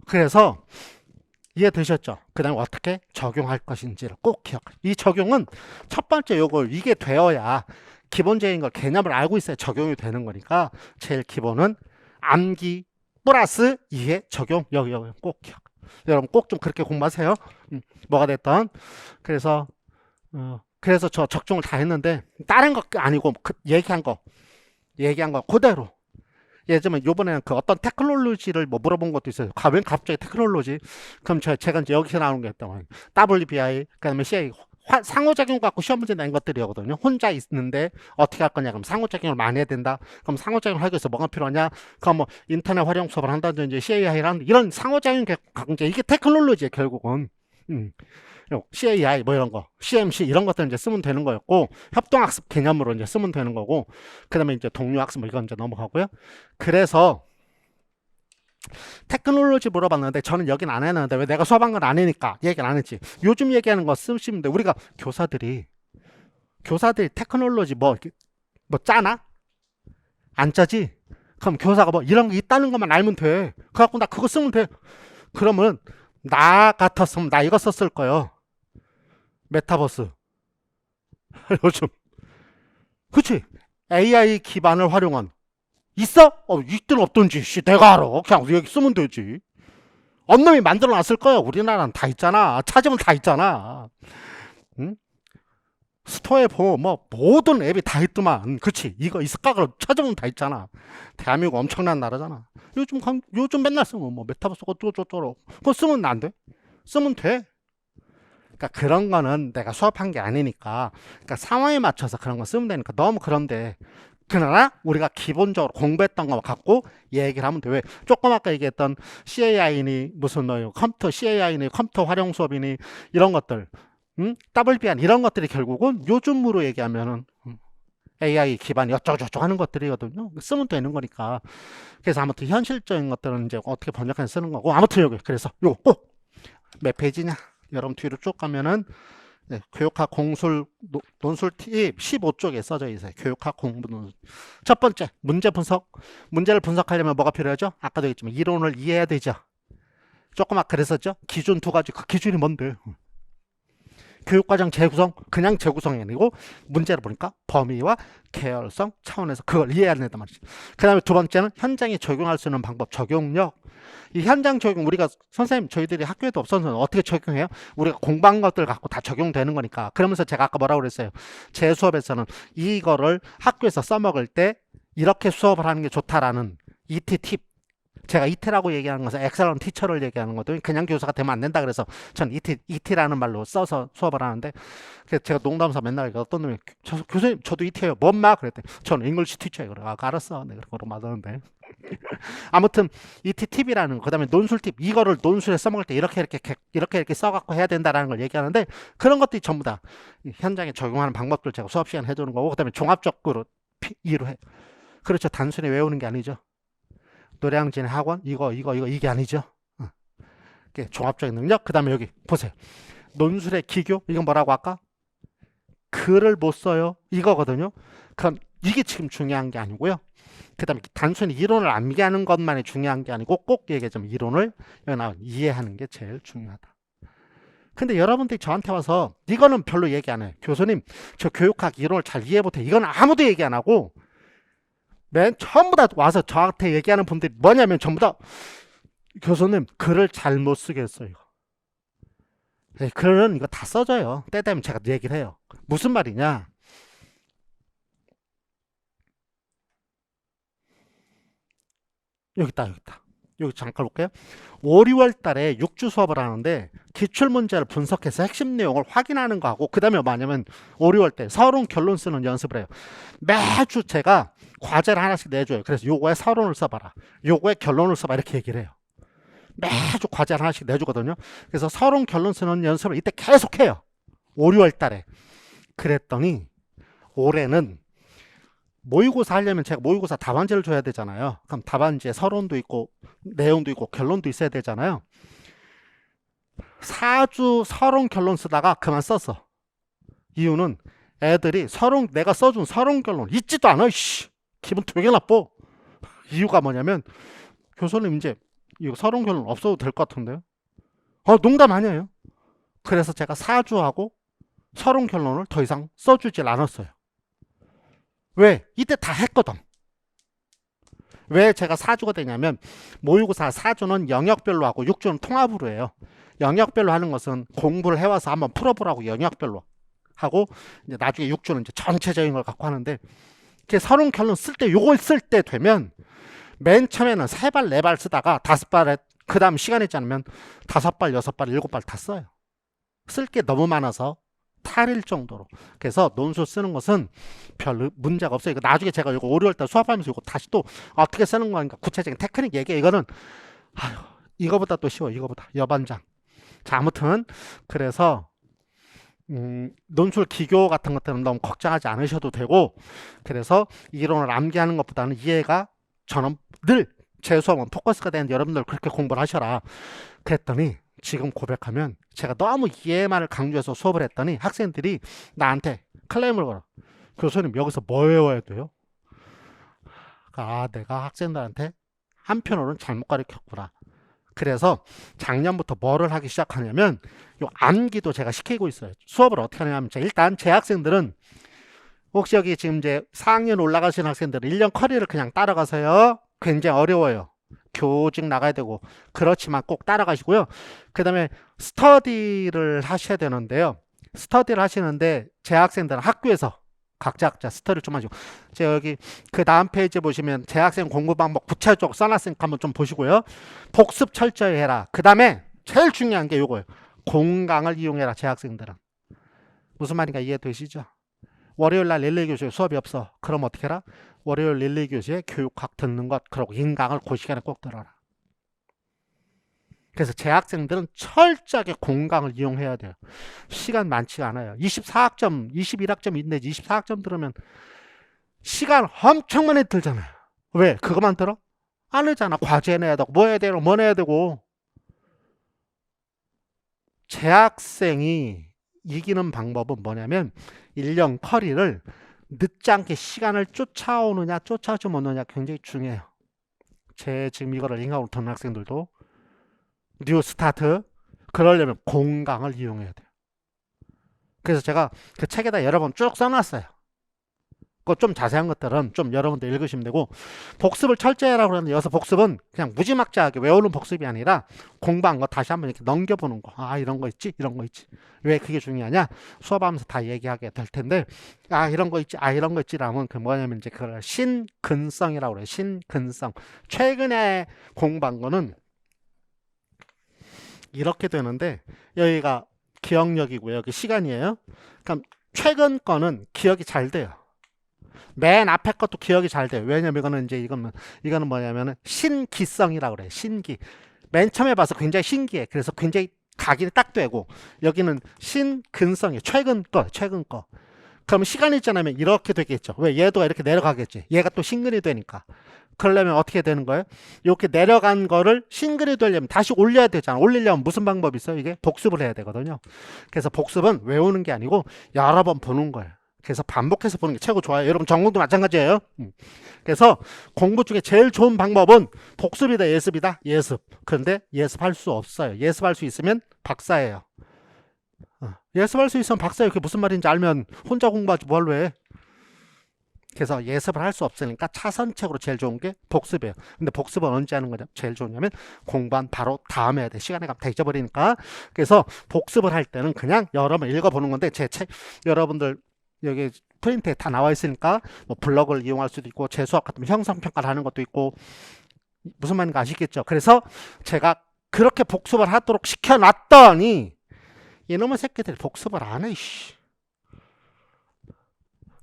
그래서 이해되셨죠? 그 다음에 어떻게 적용할 것인지를 꼭 기억하세요. 이 적용은 첫 번째 이게 되어야 기본적인 걸 개념을 알고 있어야 적용이 되는 거니까 제일 기본은 암기 플러스 이해 적용. 여기 꼭 기억. 여러분 꼭 좀 그렇게 공부하세요. 뭐가 됐던. 그래서 저 적중을 다 했는데 다른 거 아니고 얘기한 거 그대로. 예전에 요번에는 그 어떤 테크놀로지를 뭐 물어본 것도 있어요. 왜 갑자기 테크놀로지? 그럼 제가 이제 여기서 나오는 게 있다고. WBI, 그 다음에 CA, 상호작용 갖고 시험 문제 낸 것들이거든요. 혼자 있는데 어떻게 할 거냐? 그럼 상호작용을 많이 해야 된다. 그럼 상호작용을 하기 위해서 뭐가 필요하냐? 그럼 뭐 인터넷 활용 수업을 한다든지 CAI를 한다. 이런 상호작용 강제, 이게 테크놀로지에 결국은. CAI 뭐 이런 거, CMC 이런 것들 이제 쓰면 되는 거였고, 협동학습 개념으로 이제 쓰면 되는 거고, 그 다음에 이제 동료학습 뭐 이건 이제 넘어가고요. 그래서 테크놀로지 물어봤는데 저는 여긴 안 했는데 왜 내가 수업한 건 아니니까 얘기는 안 했지. 요즘 얘기하는 거 쓰시면 돼. 우리가 교사들이 테크놀로지 뭐 짜나? 안 짜지? 그럼 교사가 뭐 이런 거 있다는 것만 알면 돼. 그래갖고 나 그거 쓰면 돼. 그러면 나 같았으면 나 이거 썼을 거예요. 메타버스. 요즘. 그치? AI 기반을 활용한. 있어? 있든 없든지. 내가 알아. 그냥 여기 쓰면 되지. 언놈이 만들어 놨을 거야. 우리나라는 다 있잖아. 찾으면 다 있잖아. 응? 스토어에 보면 뭐 모든 앱이 다 있더만. 그치? 이거 있을까? 그럼 찾으면 다 있잖아. 대한민국 엄청난 나라잖아. 요즘 맨날 쓰면 뭐 메타버스 어쩌고저쩌고. 그거 쓰면 안 돼? 쓰면 돼. 그러니까 그런 거는 내가 수업한 게 아니니까, 그러니까 상황에 맞춰서 그런 거 쓰면 되니까 너무 그런데, 그러나 우리가 기본적으로 공부했던 거 갖고 얘기를 하면 돼. 왜? 조금 아까 얘기했던 CAI니 무슨 컴퓨터 CAI니 컴퓨터 활용 수업이니 이런 것들, WBN 이런 것들이 결국은 요즘으로 얘기하면은 AI 기반 어쩌고저쩌고 하는 것들이거든요. 쓰면 되는 거니까. 그래서 아무튼 현실적인 것들은 이제 어떻게 번역해서 쓰는 거고, 아무튼 여기 그래서 요거 꼭 몇 페이지냐? 여러분 뒤로 쭉 가면은 네, 교육학 공술 논술 팁 15쪽에 써져 있어요. 교육학 공부 논술. 첫 번째, 문제 분석. 문제를 분석하려면 뭐가 필요하죠? 아까도 얘기했지만 이론을 이해해야 되죠. 조금 아까 그랬었죠? 기준 두 가지. 그 기준이 뭔데? 교육과정 재구성, 그냥 재구성이 아니고 문제를 보니까 범위와 계열성 차원에서 그걸 이해해야 된단 말이죠. 그 다음에 두 번째는 현장에 적용할 수 있는 방법, 적용력. 이 현장 적용, 우리가 선생님 저희들이 학교에도 없어서 어떻게 적용해요? 우리가 공부한 것들 갖고 다 적용되는 거니까. 그러면서 제가 아까 뭐라고 그랬어요? 제 수업에서는 이거를 학교에서 써먹을 때 이렇게 수업을 하는 게 좋다라는 ET 팁. 제가 ET라고 얘기하는 것은 엑셀런트 티처를 얘기하는 거거든요. 그냥 교사가 되면 안 된다 그래서 전 ET라는 말로 써서 수업을 하는데, 그래서 제가 농담삼아 맨날 어떤 놈이 교수님 저도 ET예요. 뭔 말? 그랬더니 저는 잉글리시 티처예요. 그래. 아, 알았어. 내가 그러고 맞았는데. 아무튼 ET 팁이라는 거, 그다음에 논술 팁, 이거를 논술에 써먹을 때 이렇게 써갖고 해야 된다라는 걸 얘기하는데, 그런 것들이 전부 다 현장에 적용하는 방법들 제가 수업 시간 해주는 거고, 그다음에 종합적으로 이해로 해. 그렇죠. 단순히 외우는 게 아니죠. 노량진 학원 이게 아니죠. 종합적인 능력. 그 다음에 여기 보세요. 논술의 기교, 이건 뭐라고 아까 글을 못 써요 이거거든요. 그럼 이게 지금 중요한 게 아니고요. 그 다음에 단순히 이론을 암기하는 것만이 중요한 게 아니고 꼭 얘기하자면 이론을 이해하는 게 제일 중요하다. 근데 여러분들이 저한테 와서 이거는 별로 얘기 안 해요. 교수님 저 교육학 이론을 잘 이해 못해. 이건 아무도 얘기 안 하고 맨 전부 다 와서 저한테 얘기하는 분들이 뭐냐면 전부 다 교수님 글을 잘못 쓰겠어요. 네, 글은 이거 다 써져요. 때 되면 제가 얘기를 해요. 무슨 말이냐? 여기 있다. 여기 잠깐 볼게요. 5, 6월 달에 6주 수업을 하는데 기출문제를 분석해서 핵심 내용을 확인하는 거하고, 그 다음에 뭐냐면 5, 6월 때 서론 결론 쓰는 연습을 해요. 매주 제가 과제를 하나씩 내줘요. 그래서 요거에 서론을 써봐라, 요거에 결론을 써봐, 이렇게 얘기를 해요. 매주 과제를 하나씩 내주거든요. 그래서 서론 결론 쓰는 연습을 이때 계속 해요. 5, 6월 달에. 그랬더니 올해는 모의고사 하려면 제가 모의고사 답안지를 줘야 되잖아요. 그럼 답안지에 서론도 있고 내용도 있고 결론도 있어야 되잖아요. 4주 서론 결론 쓰다가 그만 썼어. 이유는 애들이 내가 써준 서론 결론 읽지도 않아. 기분 되게 나빠. 이유가 뭐냐면 교수님 이제 이거 서론 결론 없어도 될 것 같은데요. 농담 아니에요. 그래서 제가 4주하고 서론 결론을 더 이상 써주질 않았어요. 왜? 이때 다 했거든. 왜 제가 4주가 되냐면 모의고사 4주는 영역별로 하고 6주는 통합으로 해요. 영역별로 하는 것은 공부를 해와서 한번 풀어보라고 영역별로 하고, 이제 나중에 6주는 이제 전체적인 걸 갖고 하는데, 서론 결론 쓸 때 요걸 쓸 때 되면 맨 처음에는 3발 4발 쓰다가 5발에, 그 다음 시간 있지 않으면 5발 6발 7발 다 써요. 쓸 게 너무 많아서 탈일 정도로. 그래서 논술 쓰는 것은 별 문제가 없어요. 나중에 제가 이거 5, 6월달 수업하면서 이거 다시 또 어떻게 쓰는 거니까 구체적인 테크닉 얘기해. 이거는 이거보다 또 쉬워. 이거보다 여반장. 자, 아무튼 그래서 논술 기교 같은 것들은 너무 걱정하지 않으셔도 되고, 그래서 이론을 암기하는 것보다는 이해가, 저는 늘 제 수업은 포커스가 되는데 여러분들 그렇게 공부를 하셔라 그랬더니, 지금 고백하면 제가 너무 이해만을 강조해서 수업을 했더니 학생들이 나한테 클레임을 걸어. 교수님 여기서 뭐 외워야 돼요? 내가 학생들한테 한편으로는 잘못 가르쳤구나. 그래서 작년부터 뭐를 하기 시작하냐면 요 암기도 제가 시키고 있어요. 수업을 어떻게 하냐면, 일단 제 학생들은 혹시 여기 지금 이제 4학년 올라가시는 학생들은 1년 커리를 그냥 따라가세요. 굉장히 어려워요. 교직 나가야 되고. 그렇지만 꼭 따라가시고요. 그 다음에 스터디를 하셔야 되는데요. 스터디를 하시는데 제 학생들은 학교에서 각자 스터디를 좀 하시고, 제가 여기 그 다음 페이지 보시면 제 학생 공부 방법 구체적으로 써놨으니까 한번 좀 보시고요. 복습 철저히 해라. 그 다음에 제일 중요한 게 요거예요. 공강을 이용해라. 제 학생들은. 무슨 말인가 이해되시죠? 월요일날 릴레이 교실에 수업이 없어. 그럼 어떻게 해라? 월요일 릴레이 교실에 교육학 듣는 것, 그리고 인강을 그 시간에 꼭 들어라. 그래서 제 학생들은 철저하게 공강을 이용해야 돼요. 시간 많지가 않아요. 24학점, 21학점 있는데 24학점 들으면 시간 엄청 많이 들잖아요. 왜? 그거만 들어? 안 하잖아. 과제 내야 되고 뭐 해야 되고 뭐 해야 되고. 재학생이 이기는 방법은 뭐냐면 일령 커리를 늦지 않게 시간을 쫓아오느냐 쫓아오지 못느냐 굉장히 중요해요. 제 지금 이거를 인강으로 듣는 학생들도 뉴 스타트 그러려면 공강을 이용해야 돼요. 그래서 제가 그 책에다 여러 번 쭉 써놨어요. 그 좀 자세한 것들은 좀 여러분들 읽으시면 되고, 복습을 철저히 하라고 그러는데 여기서 복습은 그냥 무지막지하게 외우는 복습이 아니라 공부한 거 다시 한번 이렇게 넘겨보는 거. 아, 이런 거 있지, 이런 거 있지. 왜 그게 중요하냐? 수업하면서 다 얘기하게 될 텐데, 아, 이런 거 있지, 아, 이런 거 있지라면 그 뭐냐면 이제 그걸 신근성이라고 그래요. 신근성. 최근에 공부한 거는 이렇게 되는데, 여기가 기억력이고요. 여기 시간이에요. 그럼 최근 거는 기억이 잘 돼요. 맨 앞에 것도 기억이 잘 돼요. 왜냐면 이거는 이제 이거는 뭐냐면은 신기성이라고 그래요. 신기. 맨 처음에 봐서 굉장히 신기해. 그래서 굉장히 각인이 딱 되고, 여기는 신근성이에요. 최근 거. 그러면 시간이 지나면 이렇게 되겠죠. 왜? 얘도 이렇게 내려가겠지. 얘가 또 신근이 되니까. 그러려면 어떻게 되는 거예요? 이렇게 내려간 거를 싱글이 되려면 다시 올려야 되잖아. 올리려면 무슨 방법이 있어요? 이게 복습을 해야 되거든요. 그래서 복습은 외우는 게 아니고 여러 번 보는 거예요. 그래서 반복해서 보는 게 최고 좋아요. 여러분 전공도 마찬가지예요. 그래서 공부 중에 제일 좋은 방법은 복습이다, 예습이다. 예습. 그런데 예습할 수 없어요. 예습할 수 있으면 박사예요. 예습할 수 있으면 박사예요. 그게 무슨 말인지 알면 혼자 공부하지 뭘 왜. 그래서 예습을 할 수 없으니까 차선책으로 제일 좋은 게 복습이에요. 근데 복습은 언제 하는 거냐? 제일 좋냐면 공부한 바로 다음에 해야 돼. 시간에 가면 다 잊어버리니까. 그래서 복습을 할 때는 그냥 여러 번 읽어보는 건데, 제 책 여러분들 여기 프린트에 다 나와 있으니까 뭐 블로그를 이용할 수도 있고, 제 수업 같으면 형성평가를 하는 것도 있고, 무슨 말인지 아시겠죠? 그래서 제가 그렇게 복습을 하도록 시켜놨더니 이놈의 새끼들이 복습을 안 해.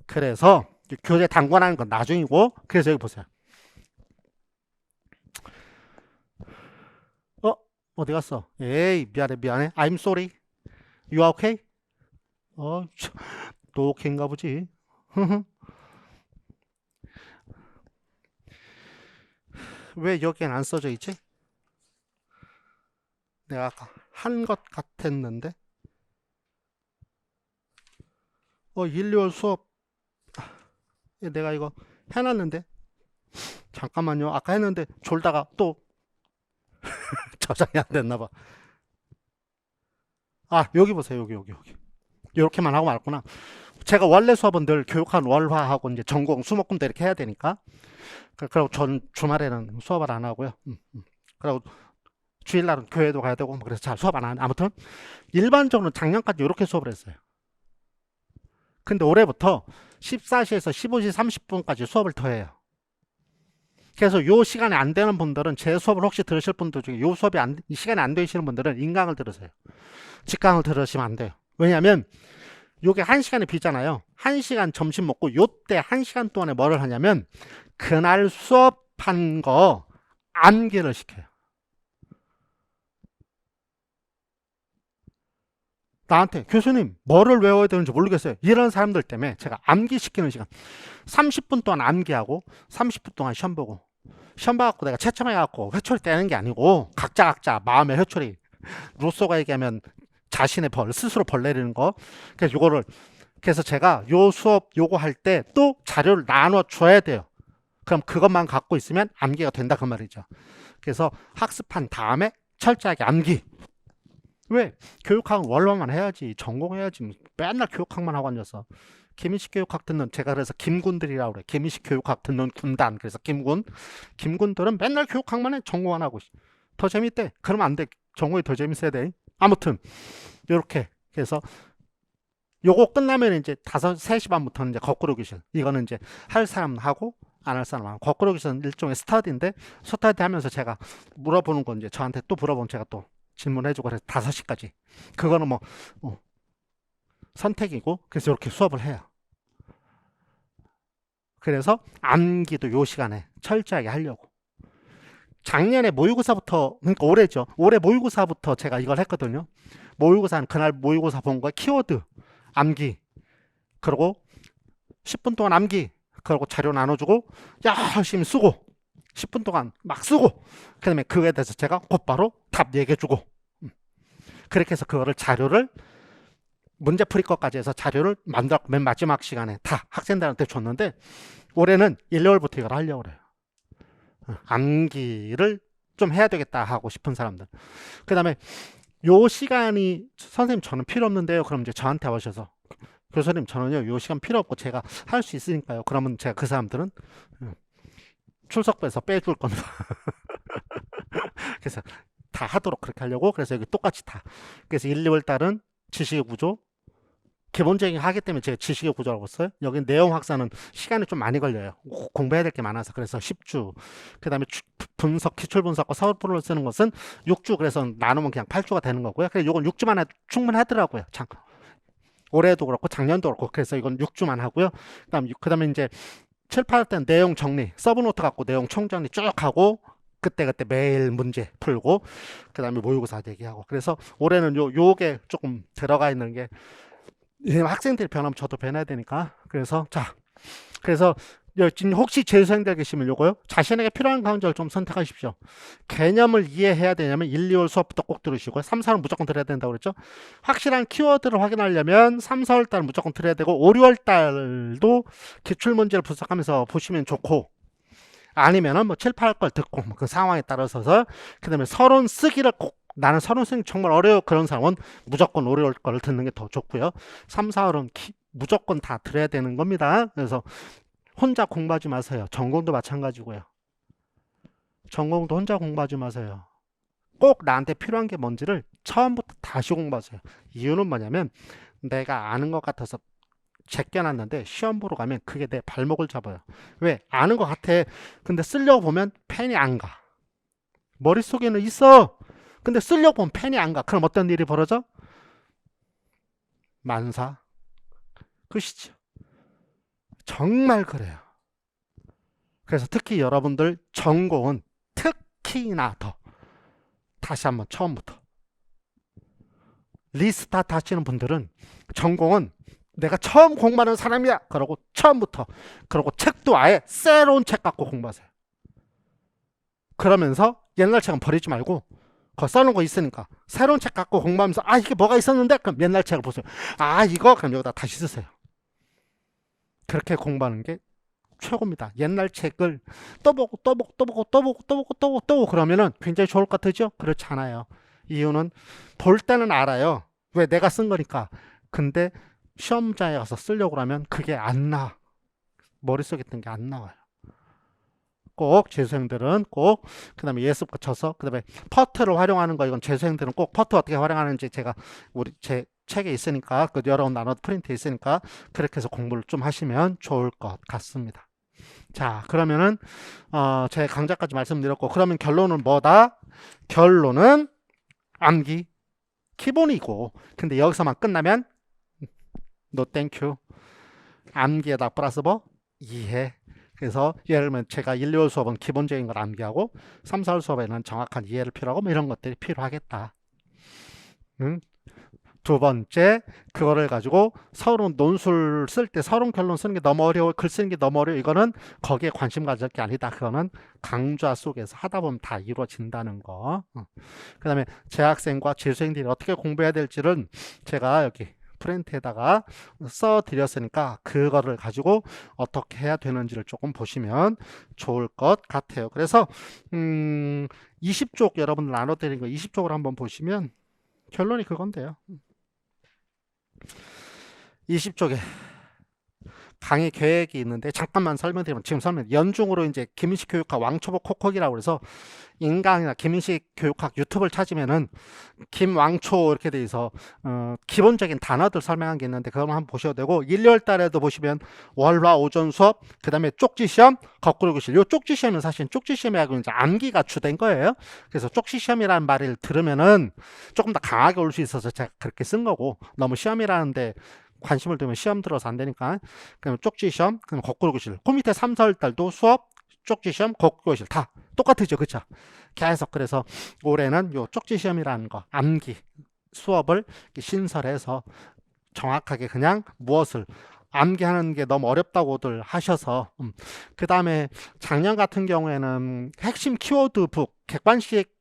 그래서 교재 당권하는 건 나중이고, 그래서 여기 보세요. 어디 갔어? 에이, 미안해. I'm sorry. You are okay? 또 오케이인가 보지. 왜 여기엔 안 써져 있지? 내가 아까 한 것 같았는데. 1, 2월 수업 내가 이거 해놨는데. 잠깐만요. 아까 했는데 졸다가 또 저장이 안 됐나봐. 아, 여기 보세요. 여기. 이렇게만 하고 말았구나. 제가 원래 수업은 늘 교육학 월화하고 이제 전공 수목금도 이렇게 해야 되니까. 그리고 전 주말에는 수업을 안 하고요. 그리고 주일날은 교회도 가야 되고, 그래서 잘 수업 안 하는. 아무튼 일반적으로 작년까지 이렇게 수업을 했어요. 근데 올해부터 14시에서 15시 30분까지 수업을 더 해요. 그래서 요 시간이 안 되는 분들은, 제 수업을 혹시 들으실 분들 중에 요 수업이 시간이 안 되시는 분들은 인강을 들으세요. 직강을 들으시면 안 돼요. 왜냐면 요게 1시간이 비잖아요. 1시간 점심 먹고 요때 1시간 동안에 뭐를 하냐면 그날 수업한 거 암기를 시켜요. 나한테 교수님 뭐를 외워야 되는지 모르겠어요. 이런 사람들 때문에 제가 암기시키는 시간 30분 동안 암기하고 30분 동안 시험 보고, 시험 봐갖고 내가 채점해갖고 회초리 떼는 게 아니고 각자 마음의 회초리, 루소가 얘기하면 자신의 스스로 벌 내리는 거. 그래서 요거를, 그래서 제가 요 수업 요거 할 때 또 자료를 나눠 줘야 돼요. 그럼 그것만 갖고 있으면 암기가 된다 그 말이죠. 그래서 학습한 다음에 철저하게 암기. 왜? 교육학은 원로만 해야지, 전공해야지. 맨날 교육학만 하고 앉아서. 김인식 교육학 듣는, 제가 그래서 김군들이라고 그래. 김인식 교육학 듣는 군단. 그래서 김군들은 맨날 교육학만 해. 전공 안 하고. 더 재밌대. 그러면 안 돼. 전공이 더 재밌어야 돼. 아무튼 요렇게. 그래서 요거 끝나면 이제 3시 반부터는 이제 거꾸로 교실. 이거는 이제 할 사람 하고 안 할 사람 하고. 거꾸로 교실은 일종의 스터디인데, 스터디 하면서 제가 물어보는 건 이제 저한테 또 물어보면 제가 또 질문해주고, 그래서 5시까지. 그거는 뭐 선택이고, 그래서 이렇게 수업을 해요. 그래서 암기도 요 시간에 철저하게 하려고. 작년에 모의고사부터, 그러니까 올해죠. 올해 모의고사부터 제가 이걸 했거든요. 모의고사는 그날 모의고사 본 거 키워드 암기, 그리고 10분 동안 암기, 그러고 자료 나눠주고 열심히 쓰고 10분 동안 막 쓰고 그 다음에 그거에 대해서 제가 곧바로 답 얘기해주고 그렇게 해서 그거를 자료를 문제풀이 것까지 해서 자료를 만들었고 맨 마지막 시간에 다 학생들한테 줬는데 올해는 1, 2월부터 이걸 하려고 그래요. 암기를 좀 해야 되겠다 하고 싶은 사람들. 그 다음에 요 시간이 선생님 저는 필요 없는데요. 그럼 이제 저한테 오셔서 교수님 저는요 요 시간 필요 없고 제가 할 수 있으니까요. 그러면 제가 그 사람들은 출석부에서 빼줄 겁니다. 그래서 다 하도록 그렇게 하려고 그래서 여기 똑같이 다 그래서 1, 2월 달은 지식의 구조 기본적인 하기 때문에 제가 지식의 구조라고 써요. 여기 내용 확산은 시간이 좀 많이 걸려요. 공부해야 될 게 많아서 그래서 10주 그 다음에 분석 기출 분석과 서술표를 쓰는 것은 6주 그래서 나누면 그냥 8주가 되는 거고요. 그래서 이건 6주만 해도 충분하더라고요. 올해도 그렇고 작년도 그렇고 그래서 이건 6주만 하고요. 그다음에 이제 7, 8월 때는 내용 정리 서브노트 갖고 내용 총정리 쭉 하고 그때그때 매일 문제 풀고 그 다음에 모의고사 대기하고 그래서 올해는 요게 조금 들어가 있는 게 학생들이 변하면 저도 변해야 되니까 그래서 그래서 지금 혹시 재수생들 계시면 요거요 자신에게 필요한 강좌를 좀 선택하십시오. 개념을 이해해야 되냐면 1, 2월 수업부터 꼭 들으시고요. 3, 4월 무조건 들어야 된다고 그랬죠. 확실한 키워드를 확인하려면 3, 4월 달 무조건 들어야 되고 5, 6월 달도 기출문제를 분석하면서 보시면 좋고 아니면은 뭐 7, 8월 걸 듣고 그 상황에 따라서서 그 다음에 서론 쓰기를 꼭 나는 서론 쓰기 정말 어려워 그런 사람은 무조건 5, 6월 거를 듣는 게 더 좋고요. 3, 4월은 무조건 다 들어야 되는 겁니다. 그래서 혼자 공부하지 마세요. 전공도 마찬가지고요. 전공도 혼자 공부하지 마세요. 꼭 나한테 필요한 게 뭔지를 처음부터 다시 공부하세요. 이유는 뭐냐면 내가 아는 것 같아서 제껴놨는데 시험 보러 가면 그게 내 발목을 잡아요. 왜? 아는 것 같아. 근데 쓰려고 보면 펜이 안 가. 머릿속에는 있어. 근데 쓰려고 보면 펜이 안 가. 그럼 어떤 일이 벌어져? 만사. 끝이죠. 정말 그래요. 그래서 특히 여러분들 전공은 특히나 더 다시 한번 처음부터 리스타트 하시는 분들은 전공은 내가 처음 공부하는 사람이야 그러고 처음부터 그러고 책도 아예 새로운 책 갖고 공부하세요. 그러면서 옛날 책은 버리지 말고 거 써놓은 거 있으니까 새로운 책 갖고 공부하면서 아 이게 뭐가 있었는데 그럼 옛날 책을 보세요. 아 이거 그럼 여기다 다시 쓰세요. 그렇게 공부하는 게 최고입니다. 옛날 책을 또 보고 그러면은 굉장히 좋을 것 같으죠? 그렇지 않아요. 이유는 볼 때는 알아요. 왜? 내가 쓴 거니까. 근데 시험장에 가서 쓰려고 하면 그게 안 나와. 머릿속에 있던 게 안 나와요. 꼭 재수생들은 꼭 그다음에 예습 거쳐서 그다음에 퍼트를 활용하는 거 이건 재수생들은 꼭 퍼트 어떻게 활용하는지 제가 제 책에 있으니까 그 여러 나눠 프린트에 있으니까 그렇게 해서 공부를 좀 하시면 좋을 것 같습니다. 자 그러면은 제 강좌까지 말씀드렸고 그러면 결론은 뭐다? 결론은 암기 기본이고 근데 여기서만 끝나면 노 땡큐 암기에다 플러스 뭐 이해 그래서 예를 들면 제가 1, 2월 수업은 기본적인 걸 암기하고 3, 4월 수업에는 정확한 이해를 필요하고 뭐 이런 것들이 필요하겠다. 두 번째 그거를 가지고 서론 논술 쓸 때 서론 결론 쓰는 게 너무 어려워 글 쓰는 게 너무 어려워 이거는 거기에 관심 가질 게 아니다. 그거는 강좌 속에서 하다 보면 다 이루어진다는 거. 그 다음에 재학생과 재수생들이 어떻게 공부해야 될지는 제가 여기 프린트에다가 써 드렸으니까 그거를 가지고 어떻게 해야 되는지를 조금 보시면 좋을 것 같아요. 그래서 20쪽 여러분들 나눠 드린 거 20쪽을 한번 보시면 결론이 그건데요. 20쪽에 강의 계획이 있는데 잠깐만 설명드리면 지금 연중으로 이제 김인식 교육학 왕초보 콕콕이라고 해서 인강이나 김인식 교육학 유튜브를 찾으면은 김왕초 이렇게 돼 있어 기본적인 단어들 설명한 게 있는데 그거 한번 보셔도 되고 1, 2월 달에도 보시면 월화 오전 수업 그 다음에 쪽지 시험 거꾸로 교실 요 쪽지 시험은 사실 쪽지 시험하고 이제 암기가 주된 거예요. 그래서 쪽지 시험이라는 말을 들으면은 조금 더 강하게 올 수 있어서 제가 그렇게 쓴 거고 너무 시험이라는데 관심을 두면 시험 들어서 안 되니까 그럼 쪽지 시험 그럼 거꾸로 교실 그 밑에 3, 4월 달도 수업 쪽지 시험 거꾸로 교실 다 똑같으죠. 그쵸? 계속 그래서 올해는 요 쪽지 시험이라는 거 암기 수업을 신설해서 정확하게 그냥 무엇을 암기하는 게 너무 어렵다고들 하셔서 그 다음에 작년 같은 경우에는 핵심 키워드 북 객관식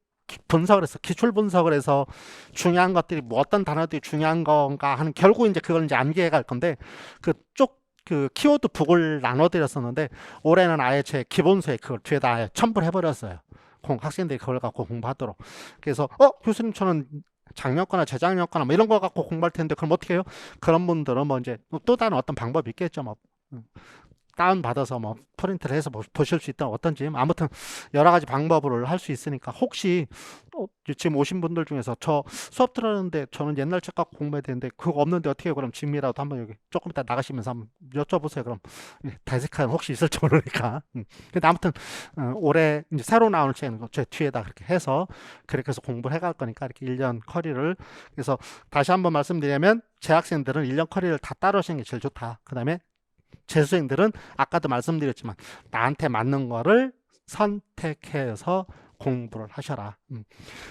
분석을 해서 기출 분석을 해서 중요한 것들이 뭐 어떤 단어들이 중요한 건가 하는 결국 이제 그걸 이제 암기해 갈 건데 그쪽 그 키워드 북을 나눠드렸었는데 올해는 아예 제 기본서에 그걸 뒤에다 아예 첨부를 해버렸어요. 학생들이 그걸 갖고 공부하도록. 그래서 교수님 저는 작년 거나 재작년 거나 뭐 이런 거 갖고 공부할 텐데 그럼 어떻게 해요? 그런 분들은 뭐 이제 또 다른 어떤 방법이 있겠죠. 뭐 다운 받아서 뭐 프린트를 해서 보실 수 있다 어떤지 아무튼 여러 가지 방법을 할 수 있으니까 혹시 지금 오신 분들 중에서 저 수업 들었는데 저는 옛날 책 갖고 공부해야 되는데 그거 없는데 어떻게 해요? 그럼 짐이라도 한번 여기 조금 이따 나가시면서 한번 여쭤보세요. 그럼 대색한 혹시 있을지 모르니까. 근데 아무튼 올해 이제 새로 나오는 책은 제 뒤에다 그렇게 해서 그렇게 해서 공부를 해갈 거니까 이렇게 1년 커리를 그래서 다시 한번 말씀드리면 재학생들은 1년 커리를 다 따로 하시는 게 제일 좋다. 그 다음에 재수생들은 아까도 말씀드렸지만 나한테 맞는 거를 선택해서 공부를 하셔라.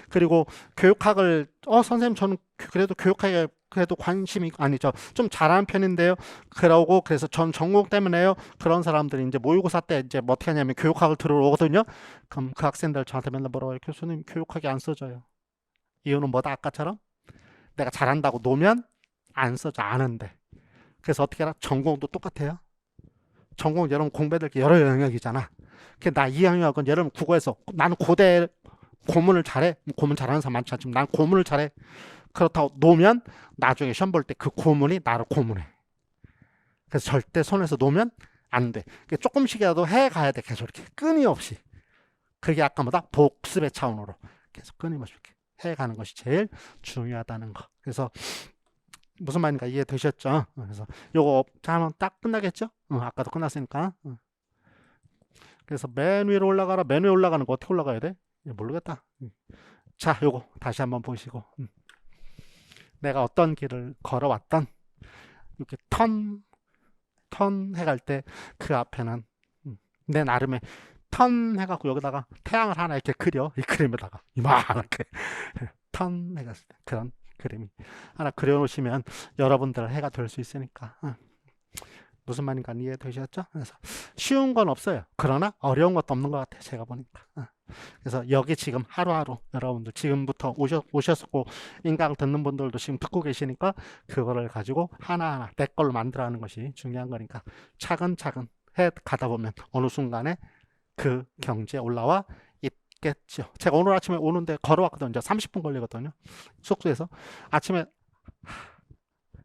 그리고 교육학을 선생님 저는 그래도 교육학에 그래도 관심이 아니죠. 좀 잘하는 편인데요. 그러고 그래서 전 전공 때문에요. 그런 사람들이 이제 모의고사 때 이제 뭐 어떻게 하냐면 교육학을 들어오거든요. 그럼 그 학생들 저한테 맨날 뭐라고 해요. 교수님 교육학이 안 써져요. 이유는 뭐다? 아까처럼 내가 잘한다고 놓으면 안 써져. 아는데. 그래서 어떻게 하나? 전공도 똑같아요. 전공 여러분 공부해야 될 게 여러 영역이잖아. 나 이 영역은 여러분 국어에서 나는 고대 고문을 잘해. 고문 잘하는 사람 많지 않지만 난 고문을 잘해. 그렇다고 놓으면 나중에 시험 볼 때 그 고문이 나를 고문해. 그래서 절대 손에서 놓으면 안 돼. 조금씩이라도 해가야 돼. 계속 이렇게 끊임없이. 그게 아까 뭐다? 복습의 차원으로 계속 끊임없이 이렇게 해가는 것이 제일 중요하다는 거. 그래서 무슨 말인가 이해되셨죠? 그래서 요거 하면 딱 끝나겠죠? 아까도 끝났으니까. 그래서 맨 위로 올라가라. 맨 위로 올라가는 거 어떻게 올라가야 돼? 모르겠다. 자, 요거 다시 한번 보시고 내가 어떤 길을 걸어왔던 이렇게 턴 해갈 때 그 앞에는 내 나름의 턴 해갖고 여기다가 태양을 하나 이렇게 그려. 이 그림에다가 이만하게 턴 해갔을 때 그런 그림이 하나 그려놓으시면 여러분들 해가 될 수 있으니까 무슨 말인가 이해되셨죠? 그래서 쉬운 건 없어요. 그러나 어려운 것도 없는 것 같아요. 제가 보니까. 그래서 여기 지금 하루하루 여러분들 지금부터 오셨고 인강을 듣는 분들도 지금 듣고 계시니까 그거를 가지고 하나하나 내 걸로 만들어가는 것이 중요한 거니까 차근차근 해 가다 보면 어느 순간에 그 경지에 올라와 있겠죠. 제가 오늘 아침에 오는데 걸어왔거든요. 30분 걸리거든요. 숙소에서 아침에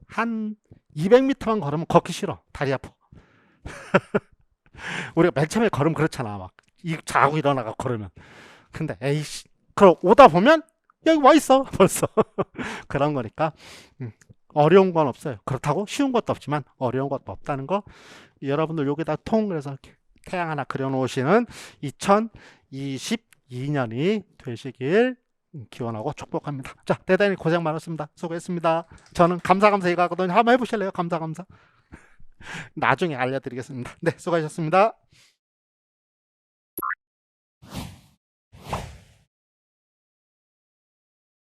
한 200m만 걸으면 걷기 싫어. 다리 아파. 우리가 맨 처음에 걸으면 그렇잖아. 막 자고 일어나가 걸으면. 근데 에이씨. 그럼 오다 보면 여기 와 있어. 벌써. 그런 거니까 어려운 건 없어요. 그렇다고 쉬운 것도 없지만 어려운 것도 없다는 거 여러분들 여기다 그래서 이렇게 태양 하나 그려놓으시는 2022년이 되시길 기원하고 축복합니다. 자, 대단히 고생 많았습니다. 수고했습니다. 저는 감사 이거 하거든요. 한번 해보실래요? 감사. 나중에 알려드리겠습니다. 네, 수고하셨습니다.